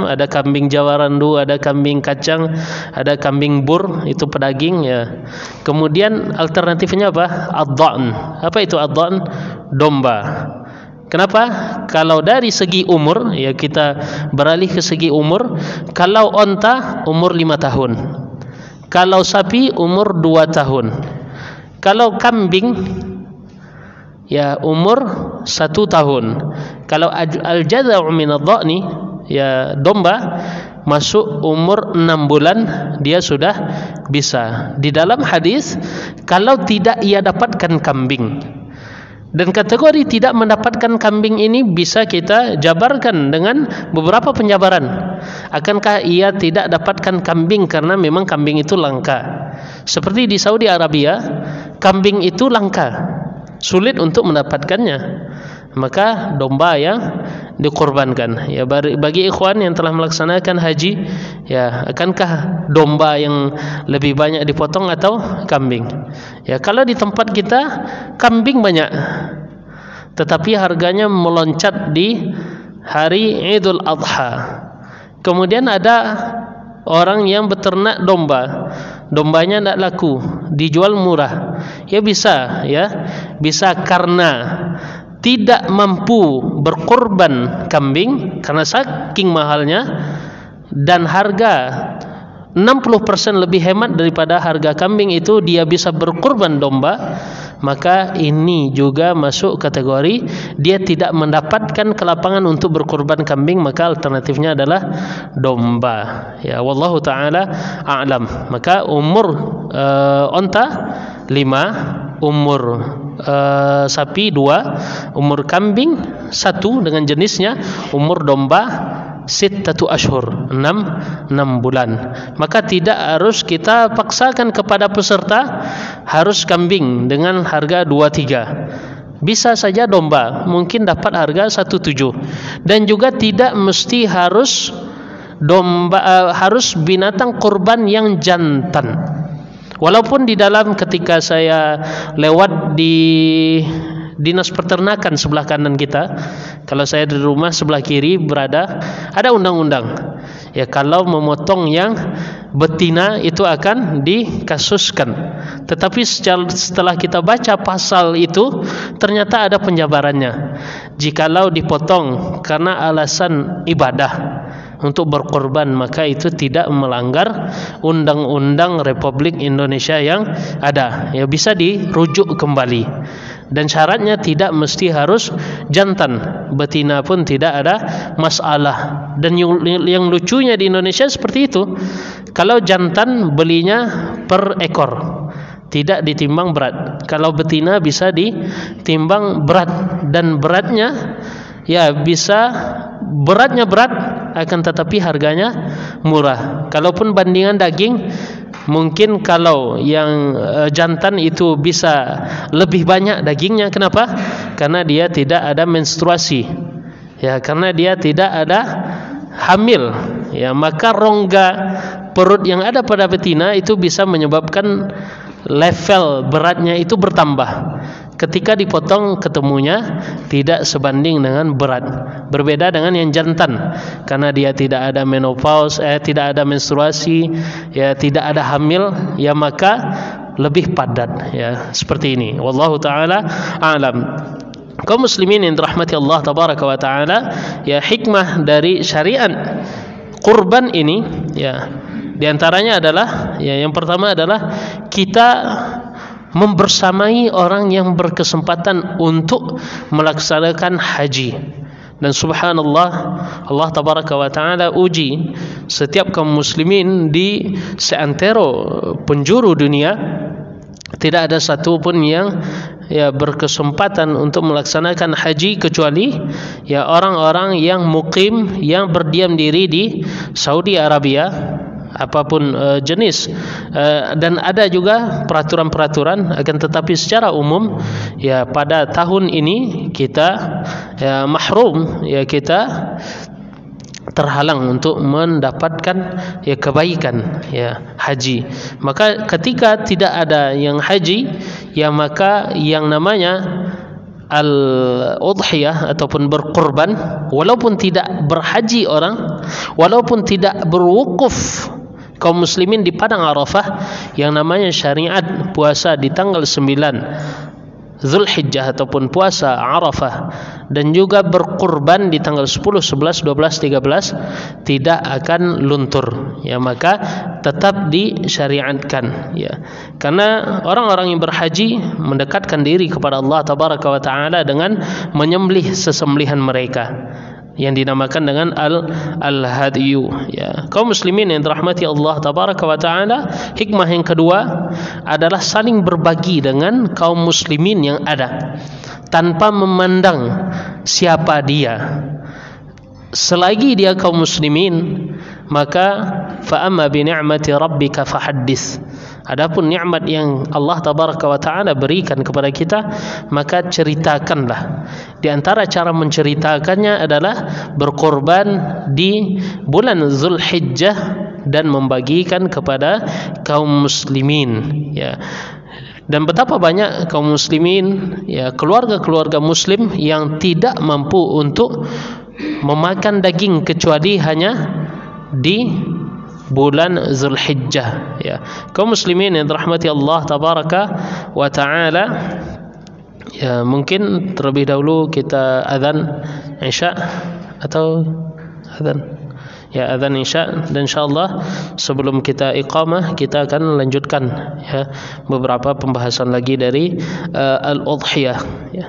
ada kambing Jawa Randu, ada kambing kacang, ada kambing bur, itu pedaging ya. Kemudian alternatifnya apa? Ad-dha'n. Apa itu ad-dha'n? Domba. Kenapa? Kalau dari segi umur, ya kita beralih ke segi umur. Kalau onta umur 5 tahun. Kalau sapi umur 2 tahun. Kalau kambing ya umur 1 tahun. Kalau al-jaza'u minadh-dha'ni, ya domba, masuk umur 6 bulan dia sudah bisa. Di dalam hadis, kalau tidak ia dapatkan kambing, dan kategori tidak mendapatkan kambing ini bisa kita jabarkan dengan beberapa penjabaran. Akankah ia tidak dapatkan kambing karena memang kambing itu langka? Seperti di Saudi Arabia, kambing itu langka, sulit untuk mendapatkannya, maka domba yang dikorbankan. Ya bagi ikhwan yang telah melaksanakan haji, ya akankah domba yang lebih banyak dipotong atau kambing? Ya kalau di tempat kita kambing banyak, tetapi harganya meloncat di hari Idul Adha. Kemudian ada orang yang beternak domba, dombanya tidak laku, dijual murah. Ya bisa karena tidak mampu berkorban kambing karena saking mahalnya, dan harga 60% lebih hemat daripada harga kambing itu, dia bisa berkorban domba. Maka ini juga masuk kategori dia tidak mendapatkan kelapangan untuk berkorban kambing, maka alternatifnya adalah domba. Ya wallahu taala a'lam. Maka umur onta 5, umur sapi 2, umur kambing 1 dengan jenisnya, umur domba 6 ashur, 6 bulan. Maka tidak harus kita paksakan kepada peserta harus kambing dengan harga 2-3. Bisa saja domba, mungkin dapat harga 1,7. Dan juga tidak mesti harus domba, harus binatang kurban yang jantan. Walaupun di dalam, ketika saya lewat di dinas peternakan sebelah kanan kita, kalau saya di rumah sebelah kiri berada, ada undang-undang. Ya kalau memotong yang betina itu akan dikasuskan. Tetapi setelah kita baca pasal itu, ternyata ada penjabarannya. Jikalau dipotong karena alasan ibadah untuk berkorban, maka itu tidak melanggar undang-undang Republik Indonesia yang ada. Ya bisa dirujuk kembali. Dan syaratnya tidak mesti harus jantan, betina pun tidak ada masalah. Dan yang lucunya di Indonesia seperti itu, kalau jantan belinya per ekor, tidak ditimbang berat. Kalau betina bisa ditimbang berat, dan beratnya ya bisa beratnya berat, akan tetapi harganya murah. Kalaupun bandingan daging, mungkin kalau yang jantan itu bisa lebih banyak dagingnya. Kenapa? Karena dia tidak ada menstruasi. Ya, karena dia tidak ada hamil. Ya, maka rongga perut yang ada pada betina itu bisa menyebabkan level beratnya itu bertambah. Ketika dipotong ketemunya tidak sebanding dengan berat. Berbeda dengan yang jantan, karena dia tidak ada menopause, tidak ada menstruasi, ya tidak ada hamil, ya maka lebih padat, ya, seperti ini. Wallahu taala a'lam. Kaum muslimin yang dirahmati Allah tabaraka wa taala, ya, hikmah dari syariat kurban ini, ya, di antaranya adalah, ya, yang pertama adalah kita membersamai orang yang berkesempatan untuk melaksanakan haji. Dan subhanallah, Allah tabaraka wa taala uji setiap kaum muslimin di seantero penjuru dunia. Tidak ada satu pun yang, ya, berkesempatan untuk melaksanakan haji kecuali, ya, orang-orang yang mukim, yang berdiam diri di Saudi Arabia, apapun jenis, dan ada juga peraturan-peraturan, akan tetapi secara umum, ya, pada tahun ini kita, ya, mahrum, ya, kita terhalang untuk mendapatkan, ya, kebaikan, ya, haji. Maka ketika tidak ada yang haji, ya, maka yang namanya al-udhiyah ataupun berkorban, walaupun tidak berhaji orang, walaupun tidak berwukuf kaum muslimin di padang Arafah, yang namanya syariat puasa di tanggal 9 Zulhijjah ataupun puasa Arafah, dan juga berkurban di tanggal 10, 11, 12, 13 tidak akan luntur, ya, maka tetap disyariatkan, ya, karena orang-orang yang berhaji mendekatkan diri kepada Allah tabaraka wa taala dengan menyembelih sesembelihan mereka yang dinamakan dengan al-hadiyu, ya. Kaum muslimin yang dirahmati Allah tabaraka wa taala, hikmah yang kedua adalah saling berbagi dengan kaum muslimin yang ada tanpa memandang siapa dia. Selagi dia kaum muslimin, maka fa amma bi ni'mati rabbika fahaddits. Adapun nikmat yang Allah tabaraka wa taala berikan kepada kita, maka ceritakanlah. Di antara cara menceritakannya adalah berkorban di bulan Zulhijjah dan membagikan kepada kaum muslimin, ya. Dan betapa banyak kaum muslimin, ya, keluarga-keluarga muslim yang tidak mampu untuk memakan daging kecuali hanya di bulan Zulhijjah, ya. Kaum muslimin yang dirahmati Allah tabaraka wa taala, ya, mungkin terlebih dahulu kita azan Isya atau azan, ya, azan Isya, dan insyaallah sebelum kita iqamah kita akan lanjutkan, ya, beberapa pembahasan lagi dari al-udhiyah, ya.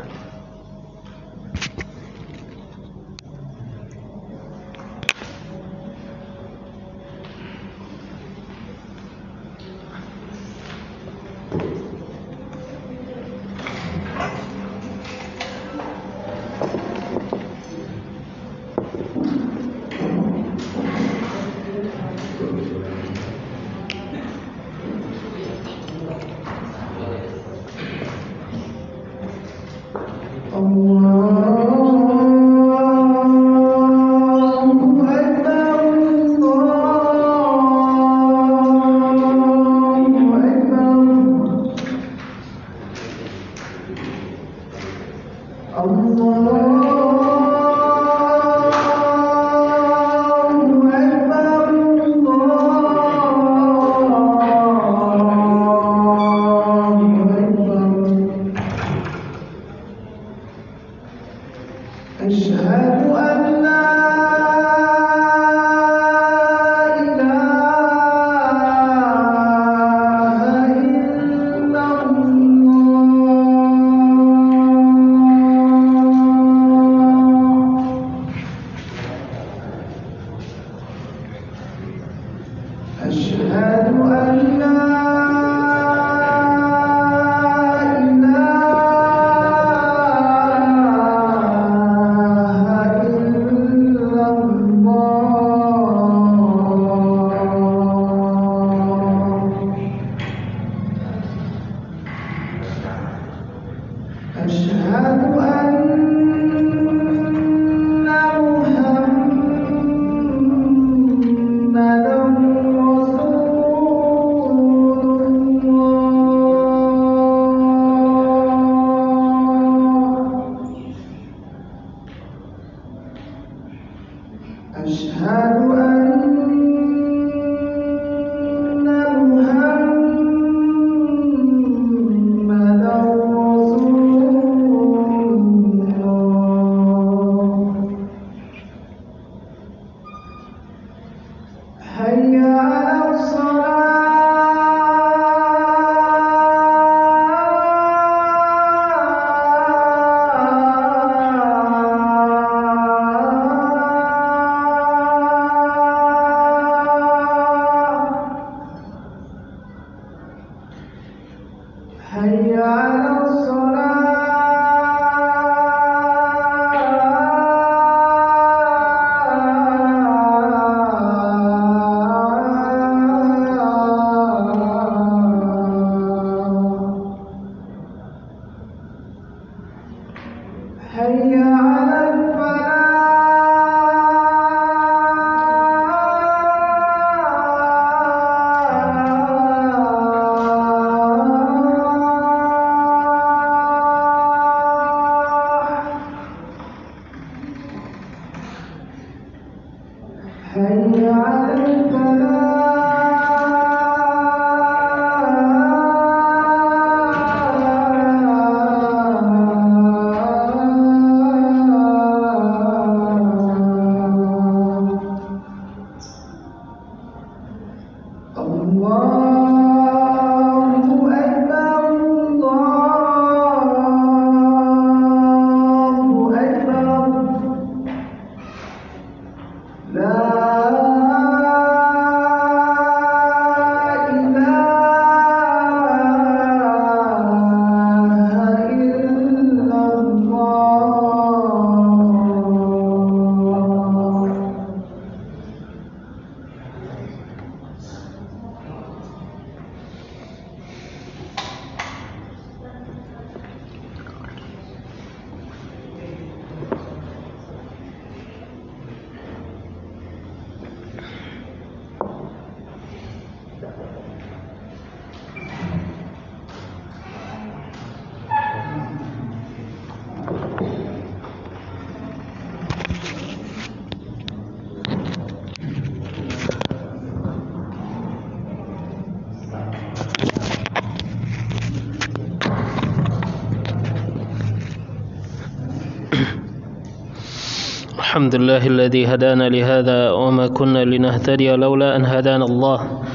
Alhamdulillahilladzi hadana lihadza wa ma kunna linahtadiya laula an hadana Allah.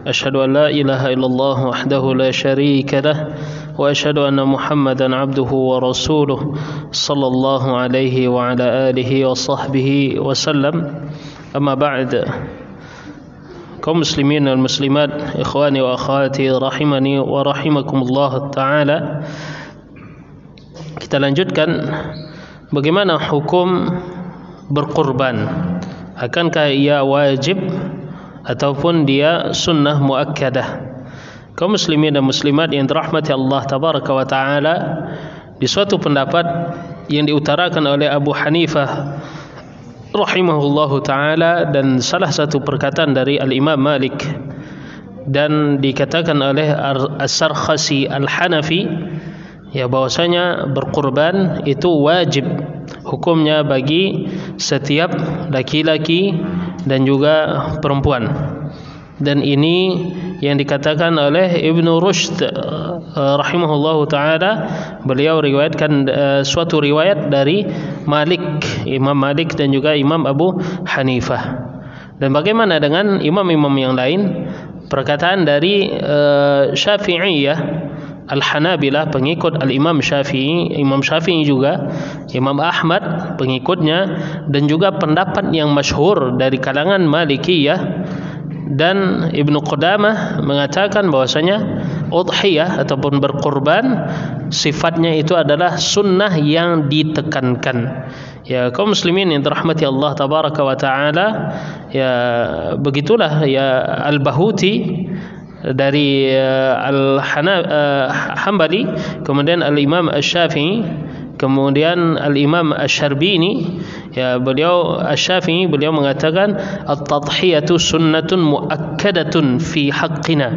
Asyhadu an la ilaha illallah wahdahu la syarika lah wa asyhadu anna Muhammadan abduhu wa rasuluh sallallahu alaihi wa ala alihi wa sahbihi wa sallam. Amma ba'd. Kaum muslimin wal muslimat, ikhwani wa akhwati rahimani wa rahimakumullah taala. Kita lanjutkan bagaimana hukum berkurban. Akankah ia wajib ataupun dia sunnah muakkadah? Kaum muslimin dan muslimat yang dirahmati Allah tabaraka wa taala, di suatu pendapat yang diutarakan oleh Abu Hanifah rahimahullahu taala dan salah satu perkataan dari Al-Imam Malik dan dikatakan oleh As-Sarkhasi Al-Hanafi, ya bahwasanya berkurban itu wajib hukumnya bagi setiap laki-laki dan juga perempuan. Dan ini yang dikatakan oleh Ibnu Rushd rahimahullahu taala. Beliau riwayatkan suatu riwayat dari Malik, Imam Malik dan juga Imam Abu Hanifah. Dan bagaimana dengan imam-imam yang lain? Perkataan dari Syafi'iyah, Al-Hanabilah pengikut Al-Imam Syafi'i, Imam Syafi'i juga, Imam Ahmad pengikutnya, dan juga pendapat yang masyhur dari kalangan Malikiyah. Dan Ibnu Qudamah mengatakan bahwasanya udhiyah ataupun berkurban sifatnya itu adalah sunnah yang ditekankan. Ya kaum muslimin yang dirahmati Allah tabaraka wa taala, ya begitulah ya Al-Bahuti dari Al-Hambali, kemudian Al-Imam Asy-Syafi'i, kemudian Al-Imam Asy-Syarbini, ya beliau Asy-Syafi'i beliau mengatakan at-tadhiyatu sunnatun muakkadatun fi haqqina.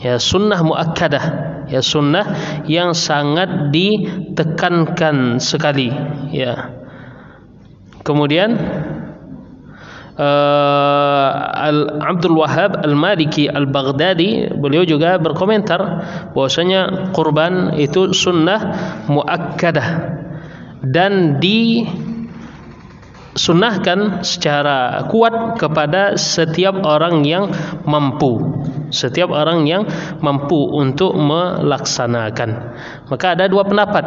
Ya sunnah muakkadah, ya sunnah yang sangat ditekankan sekali, ya. Kemudian Abdul Wahhab Al-Maliki Al-Baghdadi beliau juga berkomentar bahwasanya kurban itu sunnah muakkadah dan disunnahkan secara kuat kepada setiap orang yang mampu, setiap orang yang mampu untuk melaksanakan. Maka ada dua pendapat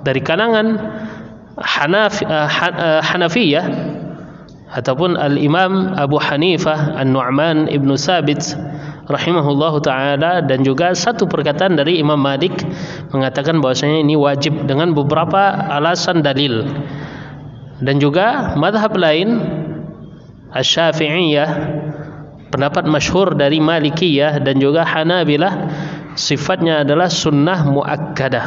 dari kalangan Hanafiyah ataupun Al-Imam Abu Hanifah An-Nu'man Ibn Sabit rahimahullahu ta'ala, dan juga satu perkataan dari Imam Malik mengatakan bahwasanya ini wajib dengan beberapa alasan dalil. Dan juga madhab lain Asy-Syafi'iyah, pendapat masyhur dari Malikiyah dan juga Hanabilah, sifatnya adalah sunnah muakkadah.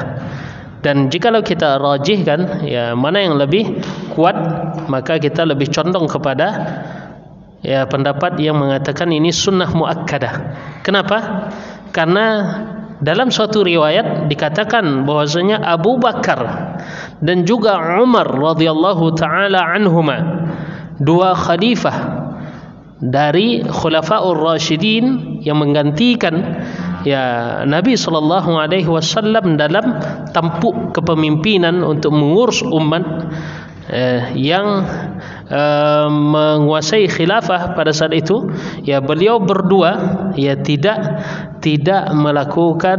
Dan jikalau kita rajihkan, ya mana yang lebih kuat, maka kita lebih condong kepada ya pendapat yang mengatakan ini sunnah muakkadah. Kenapa? Karena dalam suatu riwayat dikatakan bahwasanya Abu Bakar dan juga Umar radhiyallahu taala anhuma, dua khalifah dari Khulafaur Rasyidin yang menggantikan ya Nabi sallallahu alaihi wasallam dalam tampuk kepemimpinan untuk mengurus umat, yang menguasai khilafah pada saat itu, ya beliau berdua ya tidak melakukan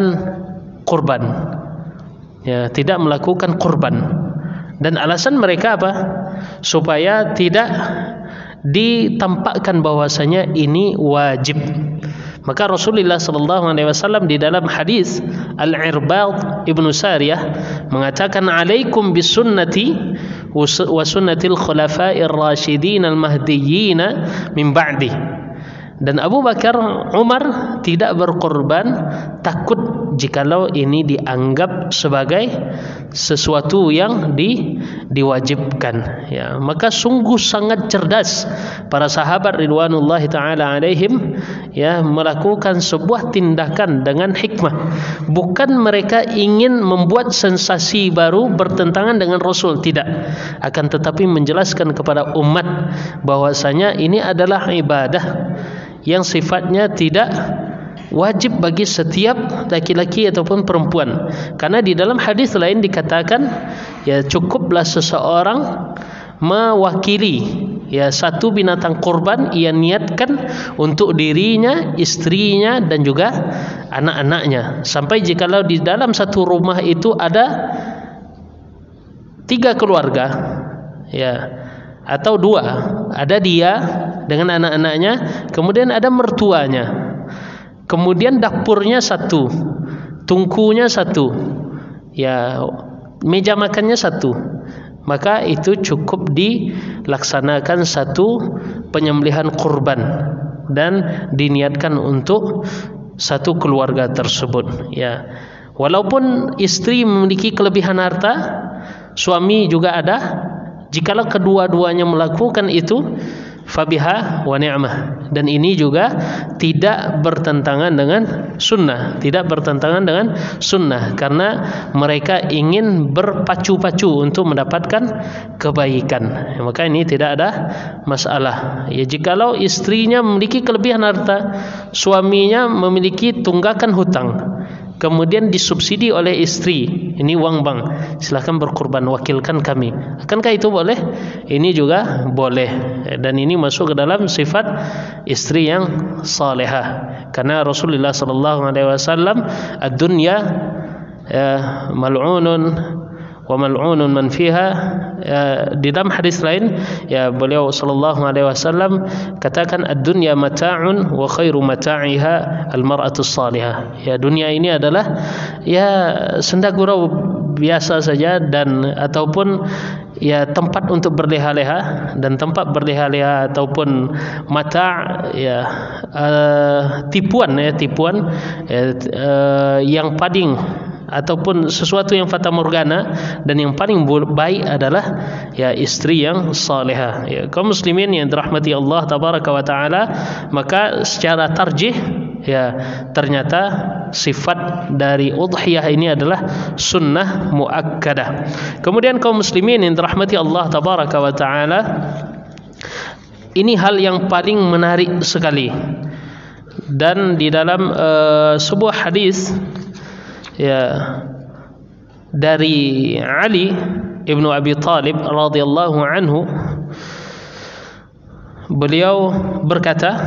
kurban, ya tidak melakukan kurban. Dan alasan mereka apa? Supaya tidak ditampakkan bahwasanya ini wajib. Maka Rasulullah sallallahu alaihi wasallam di dalam hadis Al-Irbad Ibnu Sariyah mengatakan, "Alaikum bisunnati wa sunnatil khulafa'ir rasyidin al-mahdiyyin min ba'di." Dan Abu Bakar, Umar tidak berkorban takut jikalau ini dianggap sebagai sesuatu yang diwajibkan. Ya, maka sungguh sangat cerdas para sahabat ridwanullahi taala alaihim ya melakukan sebuah tindakan dengan hikmah. Bukan mereka ingin membuat sensasi baru bertentangan dengan Rasul, tidak. Akan tetapi menjelaskan kepada umat bahwasanya ini adalah ibadah yang sifatnya tidak wajib bagi setiap laki-laki ataupun perempuan. Karena di dalam hadis lain dikatakan, ya cukuplah seseorang mewakili ya satu binatang kurban ia niatkan untuk dirinya, istrinya dan juga anak-anaknya. Sampai jikalau di dalam satu rumah itu ada 3 keluarga, ya atau 2, ada dia dengan anak-anaknya, kemudian ada mertuanya, kemudian dapurnya 1, tungkunya 1, ya meja makannya 1, maka itu cukup dilaksanakan satu penyembelihan kurban dan diniatkan untuk satu keluarga tersebut. Ya, walaupun istri memiliki kelebihan harta, suami juga ada, jikalau kedua-duanya melakukan itu, fabiha wa ni'mah. Dan ini juga tidak bertentangan dengan sunnah, tidak bertentangan dengan sunnah, karena mereka ingin berpacu-pacu untuk mendapatkan kebaikan. Maka ini tidak ada masalah. Ya, jikalau istrinya memiliki kelebihan harta, suaminya memiliki tunggakan hutang, kemudian disubsidi oleh istri, ini uang bank, silakan berkurban, wakilkan kami. Akankah itu boleh? Ini juga boleh. Dan ini masuk ke dalam sifat istri yang salihah. Karena Rasulullah sallallahu alaihi wasallam, ad-dunya mal'unun wa mal'unun man fiha. Di dalam hadis lain, ya beliau sallallahu alaihi wasallam katakan, ad-dunya mata'un wa khairu mata'iha al-mar'atu salihah. Ya, dunia ini adalah ya senda gurau biasa saja, dan ataupun ya tempat untuk berleha-leha, dan tempat berleha-leha ataupun mata' ya tipuan yang paling ataupun sesuatu yang fata morgana, dan yang paling baik adalah ya istri yang salihah. Ya, kaum muslimin yang dirahmati Allah tabaraka wa taala, maka secara tarjih ya ternyata sifat dari udhiyah ini adalah sunnah muakkadah. Kemudian kaum muslimin yang dirahmati Allah tabaraka wa taala, ini hal yang paling menarik sekali. Dan di dalam sebuah hadis ya dari Ali ibnu Abi Talib radhiyallahu anhu, beliau berkata,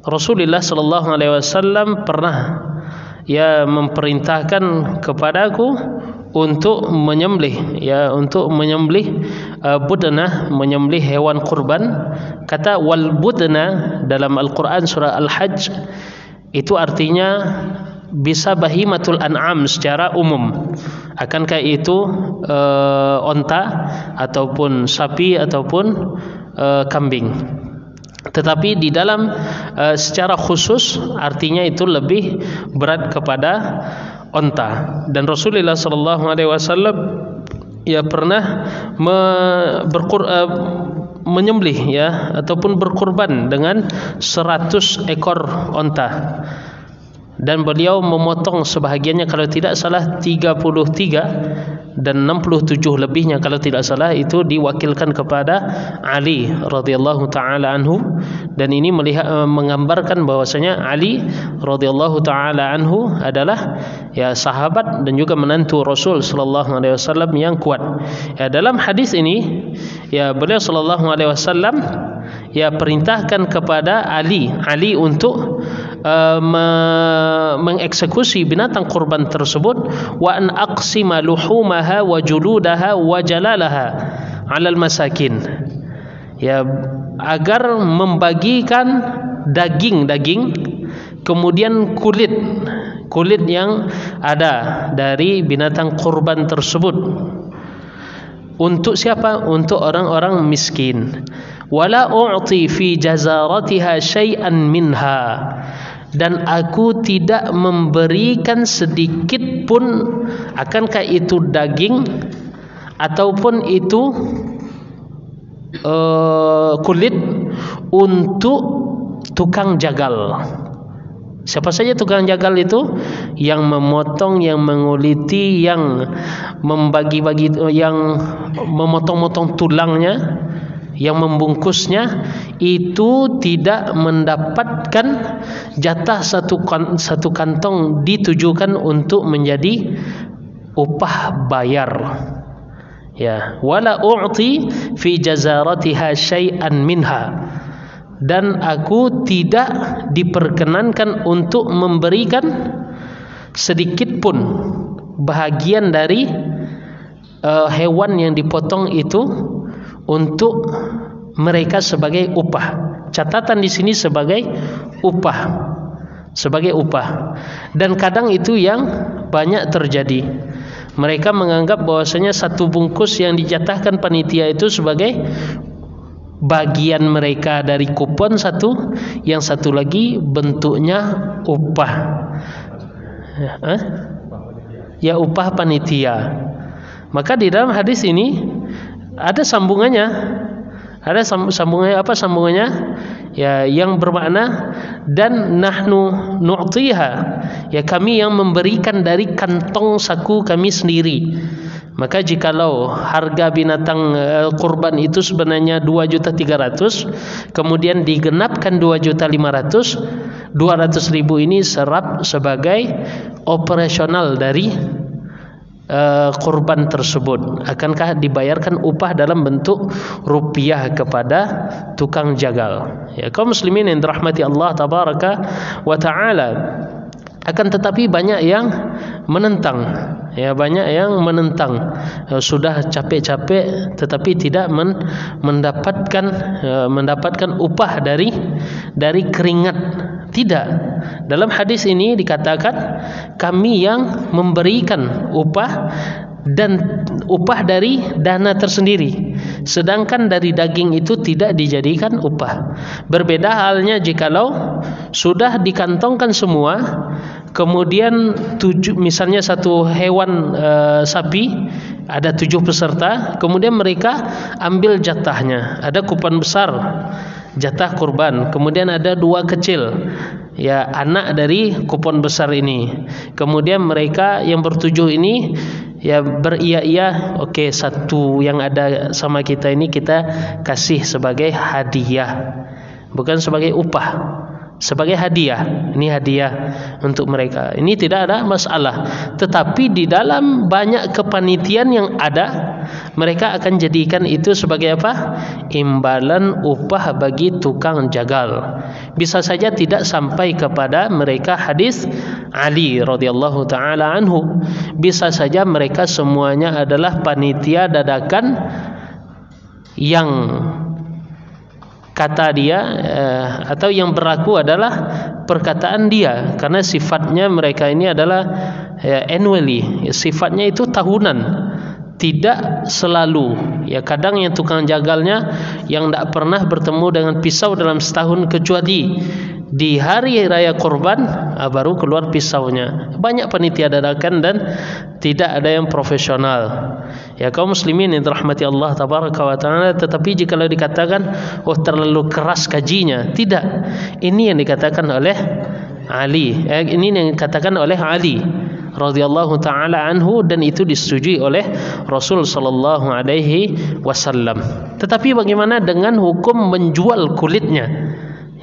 Rasulullah sallallahu alaihi wasallam pernah ya memerintahkan kepadaku untuk menyembelih budnah, menyembelih hewan kurban. Kata wal budna dalam Al-Quran surah Al-Hajj itu artinya bisa bahimatul an'am secara umum. Akankah itu onta ataupun sapi ataupun kambing? Tetapi di dalam secara khusus artinya itu lebih berat kepada onta. Dan Rasulullah sallallahu alaihi wasallam ya pernah menyembelih ya ataupun berkurban dengan 100 ekor onta. Dan beliau memotong sebahagiannya, kalau tidak salah 33, dan 67 lebihnya kalau tidak salah itu diwakilkan kepada Ali radhiyallahu taala anhu. Dan ini menggambarkan bahwasanya Ali radhiyallahu taala anhu adalah ya sahabat dan juga menantu Rasul sallallahu alaihi wasallam yang kuat. Ya, dalam hadis ini ya beliau sallallahu alaihi wasallam ya perintahkan kepada Ali untuk mengeksekusi binatang kurban tersebut, wa an aqsima luhumaha wa juludaha wa jalalaha 'alal masakin. Ya, agar membagikan daging-daging kemudian kulit yang ada dari binatang kurban tersebut. Untuk siapa? Untuk orang-orang miskin. Wala u'ti fi jazaratiha syai'an minha, dan aku tidak memberikan sedikit pun, akankah itu daging ataupun itu kulit, untuk tukang jagal. Siapa saja tukang jagal itu? Yang memotong, yang menguliti, yang membagi-bagi, yang memotong-motong tulangnya, yang membungkusnya, itu tidak mendapatkan jatah satu kantong ditujukan untuk menjadi upah bayar. Ya, wala u'ti fi jazaratiha syai'an minha, dan aku tidak diperkenankan untuk memberikan sedikit pun bahagian dari hewan yang dipotong itu untuk mereka sebagai upah. Catatan di sini sebagai upah, Dan kadang itu yang banyak terjadi. Mereka menganggap bahwasanya satu bungkus yang dijatahkan panitia itu sebagai bagian mereka dari kupon satu, yang satu lagi bentuknya upah. Ya, upah panitia. Maka di dalam hadis ini ada sambungannya. Ada sambungannya, apa sambungannya? Ya, yang bermakna dan nahnu nu'tiha, ya kami yang memberikan dari kantong saku kami sendiri. Maka jikalau harga binatang kurban itu sebenarnya 2.300.000, kemudian digenapkan 2.500.000, 200.000 ini serap sebagai operasional dari kurban tersebut. Akankah dibayarkan upah dalam bentuk rupiah kepada tukang jagal? Ya, kaum muslimin yang dirahmati Allah tabaraka wa taala. Akan tetapi banyak yang menentang. Ya, banyak yang menentang. Sudah capek-capek tetapi tidak mendapatkan upah dari keringat. Tidak. Dalam hadis ini dikatakan kami yang memberikan upah, dan upah dari dana tersendiri, sedangkan dari daging itu tidak dijadikan upah. Berbeda halnya jikalau sudah dikantongkan semua, kemudian misalnya satu hewan sapi ada 7 peserta, kemudian mereka ambil jatahnya. Ada kupon besar jatah kurban, kemudian ada 2 kecil, ya anak dari kupon besar ini. Kemudian mereka yang bertujuh ini ya beria-ia, oke, satu yang ada sama kita ini kita kasih sebagai hadiah, bukan sebagai upah, sebagai hadiah. Ini hadiah untuk mereka. Ini tidak ada masalah. Tetapi di dalam banyak kepanitiaan yang ada, mereka akan jadikan itu sebagai apa? Imbalan upah bagi tukang jagal. Bisa saja tidak sampai kepada mereka hadis Ali radhiyallahu taala anhu. Bisa saja mereka semuanya adalah panitia dadakan yang kata dia atau yang berlaku adalah perkataan dia, karena sifatnya mereka ini adalah annually, sifatnya itu tahunan, tidak selalu. Ya, kadang yang tukang jagalnya yang tidak pernah bertemu dengan pisau dalam setahun, kecuali di hari raya kurban baru keluar pisaunya. Banyak panitia dadakan dan tidak ada yang profesional. Ya, kaum muslimin yang dirahmati Allah tabaraka wa taala. Tetapi jika dikatakan terlalu keras kajinya, tidak. Ini yang dikatakan oleh Ali. Ini yang dikatakan oleh Ali radhiyallahu taala anhu, dan itu disetujui oleh Rasul sallallahu alaihi wasallam. Tetapi bagaimana dengan hukum menjual kulitnya?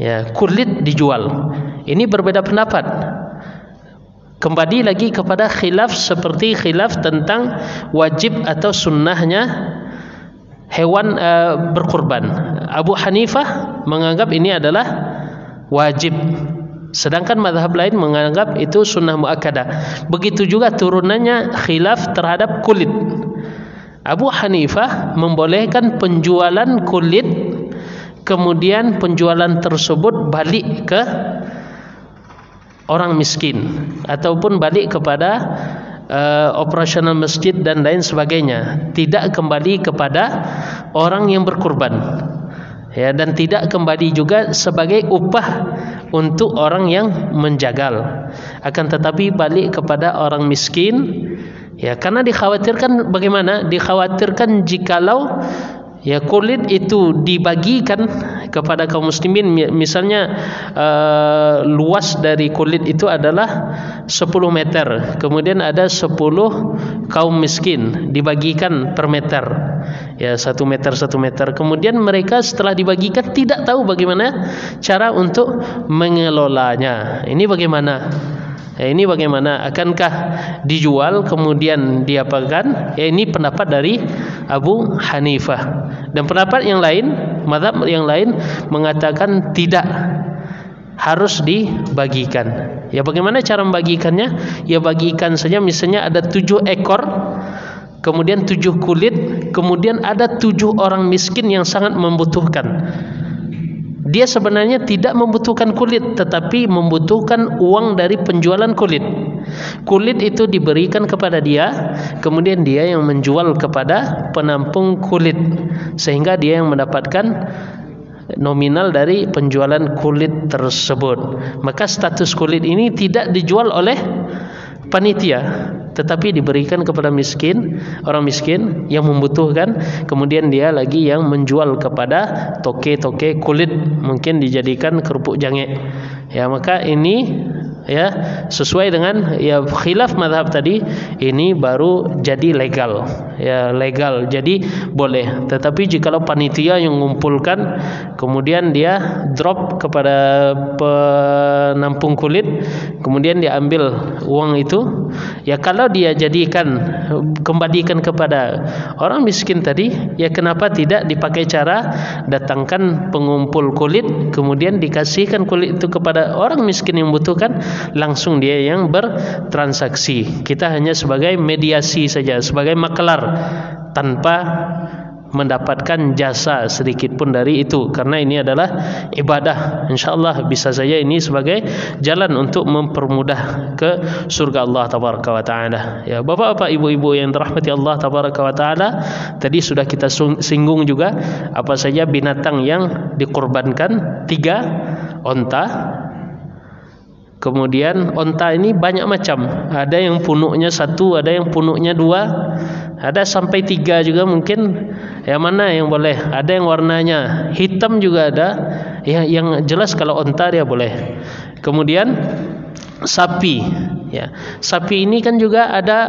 Ya, kulit dijual. Ini berbeda pendapat. Kembali lagi kepada khilaf seperti khilaf tentang wajib atau sunnahnya hewan berkurban. Abu Hanifah menganggap ini adalah wajib, sedangkan mazhab lain menganggap itu sunnah muakkadah. Begitu juga turunannya khilaf terhadap kulit. Abu Hanifah membolehkan penjualan kulit, kemudian penjualan tersebut balik ke orang miskin ataupun balik kepada operasional masjid dan lain sebagainya, tidak kembali kepada orang yang berkurban, ya, dan tidak kembali juga sebagai upah untuk orang yang menjagal, akan tetapi balik kepada orang miskin, ya, karena dikhawatirkan bagaimana? Dikhawatirkan jikalau ya kulit itu dibagikan kepada kaum muslimin, misalnya luas dari kulit itu adalah 10 meter, kemudian ada 10 kaum miskin dibagikan per meter, ya 1 meter 1 meter, kemudian mereka setelah dibagikan tidak tahu bagaimana cara untuk mengelolanya. Ini bagaimana? Ya, ini bagaimana? Akankah dijual kemudian diapakan? Ya, ini pendapat dari Abu Hanifah. Dan pendapat yang lain, mazhab yang lain mengatakan tidak, harus dibagikan. Ya, bagaimana cara membagikannya? Ya, bagikan saja, misalnya ada 7 ekor, kemudian 7 kulit, kemudian ada 7 orang miskin yang sangat membutuhkan. Dia sebenarnya tidak membutuhkan kulit, tetapi membutuhkan uang dari penjualan kulit. Kulit itu diberikan kepada dia, kemudian dia yang menjual kepada penampung kulit, sehingga dia yang mendapatkan nominal dari penjualan kulit tersebut. Maka status kulit ini tidak dijual oleh panitia, tetapi diberikan kepada miskin, orang miskin yang membutuhkan, kemudian dia lagi yang menjual kepada toke-toke kulit, mungkin dijadikan kerupuk jange. Ya, maka ini ya sesuai dengan ya khilaf mazhab tadi, ini baru jadi legal, ya legal, jadi boleh. Tetapi jikalau panitia yang mengumpulkan, kemudian dia drop kepada penampung kulit, kemudian dia ambil uang itu, ya kalau dia jadikan kembalikan kepada orang miskin tadi, ya kenapa tidak dipakai cara datangkan pengumpul kulit, kemudian dikasihkan kulit itu kepada orang miskin yang membutuhkan, langsung dia yang bertransaksi. Kita hanya sebagai mediasi saja, sebagai makelar, tanpa mendapatkan jasa sedikit pun dari itu, karena ini adalah ibadah. InsyaAllah bisa saja ini sebagai jalan untuk mempermudah ke surga Allah Tabaraka wa Ta'ala. Ya, bapak-bapak, ibu-ibu yang dirahmati Allah Tabaraka wa Ta'ala, tadi sudah kita singgung juga apa saja binatang yang dikorbankan. 3 onta. Kemudian onta ini banyak macam, ada yang punuknya 1, ada yang punuknya 2, ada sampai 3 juga mungkin. Yang mana yang boleh? Ada yang warnanya hitam juga ada. Ya, yang jelas kalau onta dia boleh. Kemudian sapi, ya. Sapi ini kan juga ada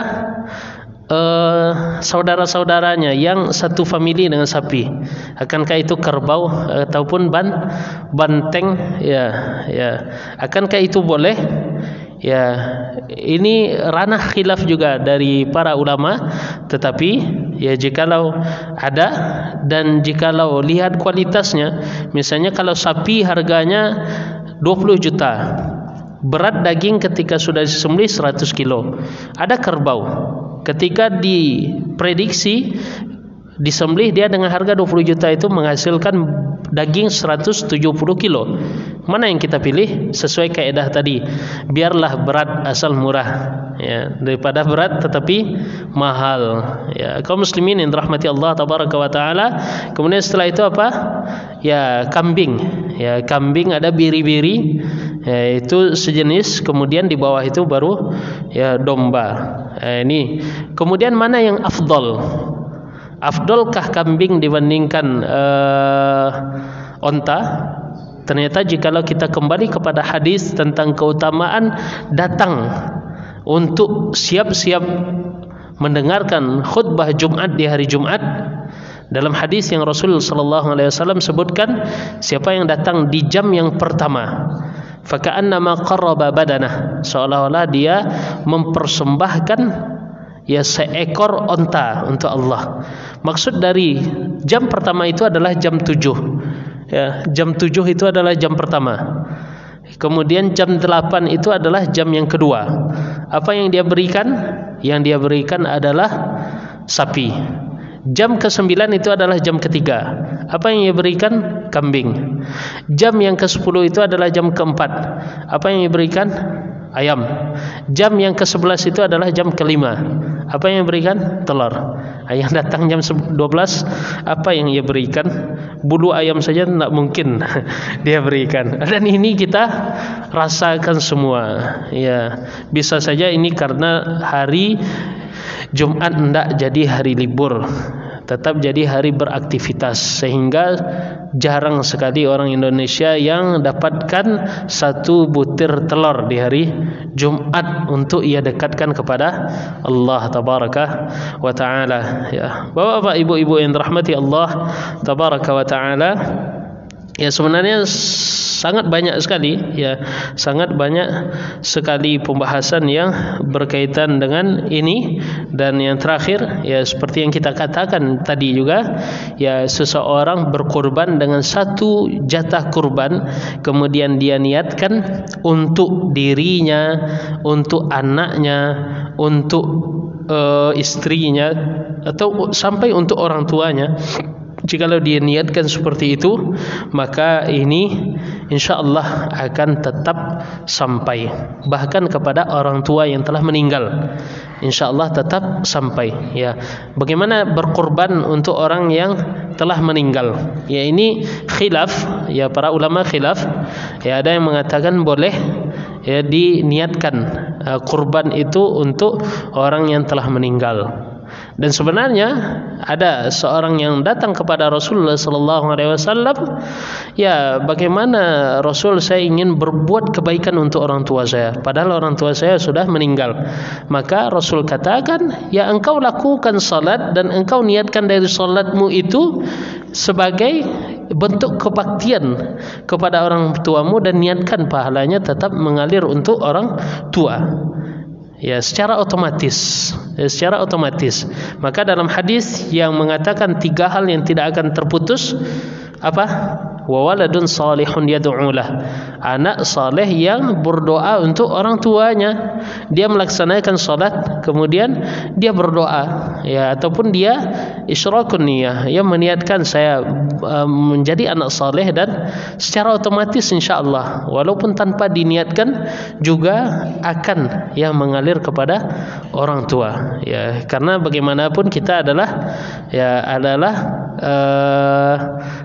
saudara-saudaranya yang satu famili dengan sapi. Akankah itu kerbau ataupun banteng? Ya, ya. Akankah itu boleh? Ya, ini ranah khilaf juga dari para ulama, tetapi ya jikalau ada dan jikalau lihat kualitasnya, misalnya kalau sapi harganya 20 juta, berat daging ketika sudah disembelih 100 kilo. Ada kerbau, ketika diprediksi disembelih dia dengan harga 20 juta itu menghasilkan daging 170 kilo. Mana yang kita pilih? Sesuai kaidah tadi, biarlah berat asal murah, ya, daripada berat tetapi mahal. Ya, kaum muslimin yang dirahmati Allah Tabaraka wa Ta'ala. Kemudian setelah itu apa? Ya, kambing. Ya, kambing ada biri-biri, ya, itu sejenis. Kemudian di bawah itu baru ya domba. Ini. Kemudian mana yang afdol? Afdolkah kambing dibandingkan onta? Ternyata jikalau kita kembali kepada hadis tentang keutamaan datang untuk siap-siap mendengarkan khutbah Jumat di hari Jumat, dalam hadis yang Rasul sallallahu alaihi wasallam sebutkan, siapa yang datang di jam yang pertama, faka'annama qarraba badanah, seolah-olah dia mempersembahkan ya seekor onta untuk Allah. Maksud dari jam pertama itu adalah jam 7. Ya, jam 7 itu adalah jam pertama. Kemudian jam 8 itu adalah jam yang kedua. Apa yang dia berikan? Yang dia berikan adalah sapi. Jam ke-9 itu adalah jam ketiga. Apa yang ia berikan? Kambing. Jam yang ke-10 itu adalah jam keempat. Apa yang ia berikan? Ayam. Jam yang ke-11 itu adalah jam kelima. Apa yang ia berikan? Telur. Yang datang jam 12, apa yang ia berikan? Bulu ayam saja tidak mungkin dia berikan. Dan ini kita rasakan semua. Ya, bisa saja ini karena hari Jumat tidak jadi hari libur, tetap jadi hari beraktivitas, sehingga jarang sekali orang Indonesia yang dapatkan satu butir telur di hari Jumat untuk ia dekatkan kepada Allah tabaraka wa taala. Ya, Bapak-bapak, ibu-ibu yang dirahmati Allah tabaraka wa taala, ya sebenarnya sangat banyak sekali, ya sangat banyak sekali pembahasan yang berkaitan dengan ini. Dan yang terakhir, ya seperti yang kita katakan tadi juga, ya seseorang berkurban dengan satu jatah kurban, kemudian dia niatkan untuk dirinya, untuk anaknya, untuk istrinya, atau sampai untuk orang tuanya. Jikalau dia niatkan seperti itu, maka ini insya-Allah akan tetap sampai, bahkan kepada orang tua yang telah meninggal, insya-Allah tetap sampai. Ya, bagaimana berkorban untuk orang yang telah meninggal? Ya, ini khilaf, ya para ulama khilaf. Ya, ada yang mengatakan boleh ya diniatkan kurban itu untuk orang yang telah meninggal. Dan sebenarnya ada seorang yang datang kepada Rasulullah sallallahu alaihi wasallam, ya bagaimana Rasul, saya ingin berbuat kebaikan untuk orang tua saya, padahal orang tua saya sudah meninggal. Maka Rasul katakan, ya engkau lakukan salat dan engkau niatkan dari salatmu itu sebagai bentuk kebaktian kepada orang tuamu, dan niatkan pahalanya tetap mengalir untuk orang tua. Ya, secara otomatis, secara otomatis. Maka dalam hadis yang mengatakan 3 hal yang tidak akan terputus, apa? Wa waladun salihun yad'ulah, anak saleh yang berdoa untuk orang tuanya. Dia melaksanakan salat, kemudian dia berdoa, ya, ataupun dia isyrakun niyah, ya meniatkan saya menjadi anak saleh, dan secara otomatis insyaallah walaupun tanpa diniatkan juga akan yang mengalir kepada orang tua. Ya, karena bagaimanapun kita adalah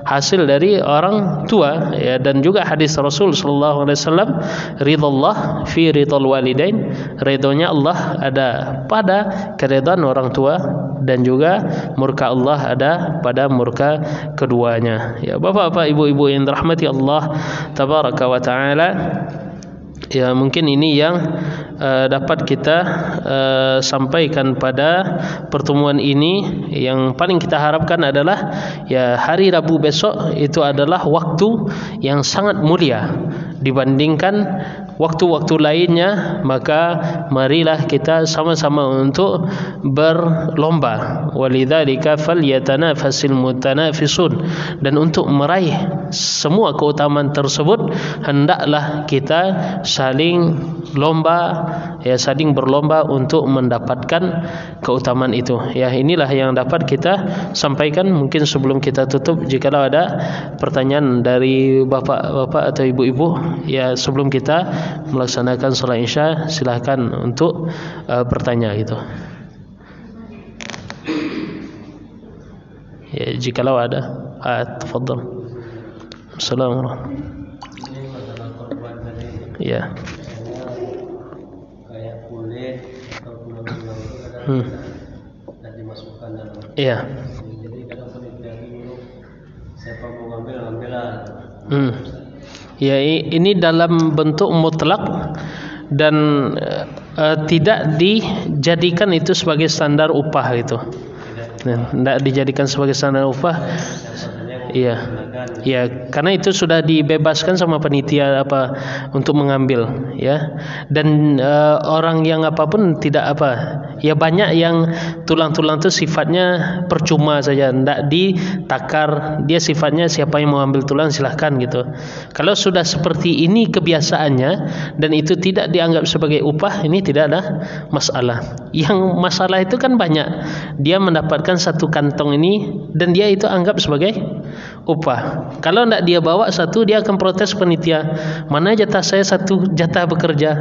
hasil dari orang tua, ya. Dan juga hadis Rasul sallallahu alaihi wasallam, ridallah fi ridal walidain, ridhonya Allah ada pada keridhaan orang tua, dan juga murka Allah ada pada murka keduanya. Ya, bapak-bapak, ibu-ibu yang dirahmati Allah tabaraka wa taala, ya mungkin ini yang dapat kita sampaikan pada pertemuan ini. Yang paling kita harapkan adalah, ya hari Rabu besok itu adalah waktu yang sangat mulia dibandingkan waktu-waktu lainnya. Maka marilah kita sama-sama untuk berlomba, walidzalika falyatanafasil mutanafisun, dan untuk meraih semua keutamaan tersebut hendaklah kita saling lomba, ya saling berlomba untuk mendapatkan keutamaan itu. Ya, inilah yang dapat kita sampaikan. Mungkin sebelum kita tutup, jikalau ada pertanyaan dari bapak-bapak atau ibu-ibu, ya sebelum kita melaksanakan salat Isya, silakan untuk bertanya gitu. Ya, jikalau ada, tafadhal. Assalamualaikum. Ya. Kayak kulit atau tulang-tulang itu kadang dimasukkan dalam. Iya. Jadi kadang penelitian dulu, siapa mau ngambil lah. Ya, ini dalam bentuk mutlak dan tidak dijadikan itu sebagai standar upah gitu. Tidak dijadikan sebagai standar upah. Yang Iya. Ya, karena itu sudah dibebaskan sama panitia untuk mengambil, ya. Dan orang yang apapun tidak ya banyak yang tulang-tulang itu sifatnya percuma saja, tidak ditakar, dia sifatnya siapa yang mau ambil tulang silahkan gitu. Kalau sudah seperti ini kebiasaannya dan itu tidak dianggap sebagai upah, ini tidak ada masalah. Yang masalah itu kan banyak, dia mendapatkan satu kantong ini dan dia itu anggap sebagai upah. Kalau tidak dia bawa satu, dia akan protes panitia, mana jatah saya satu jatah bekerja.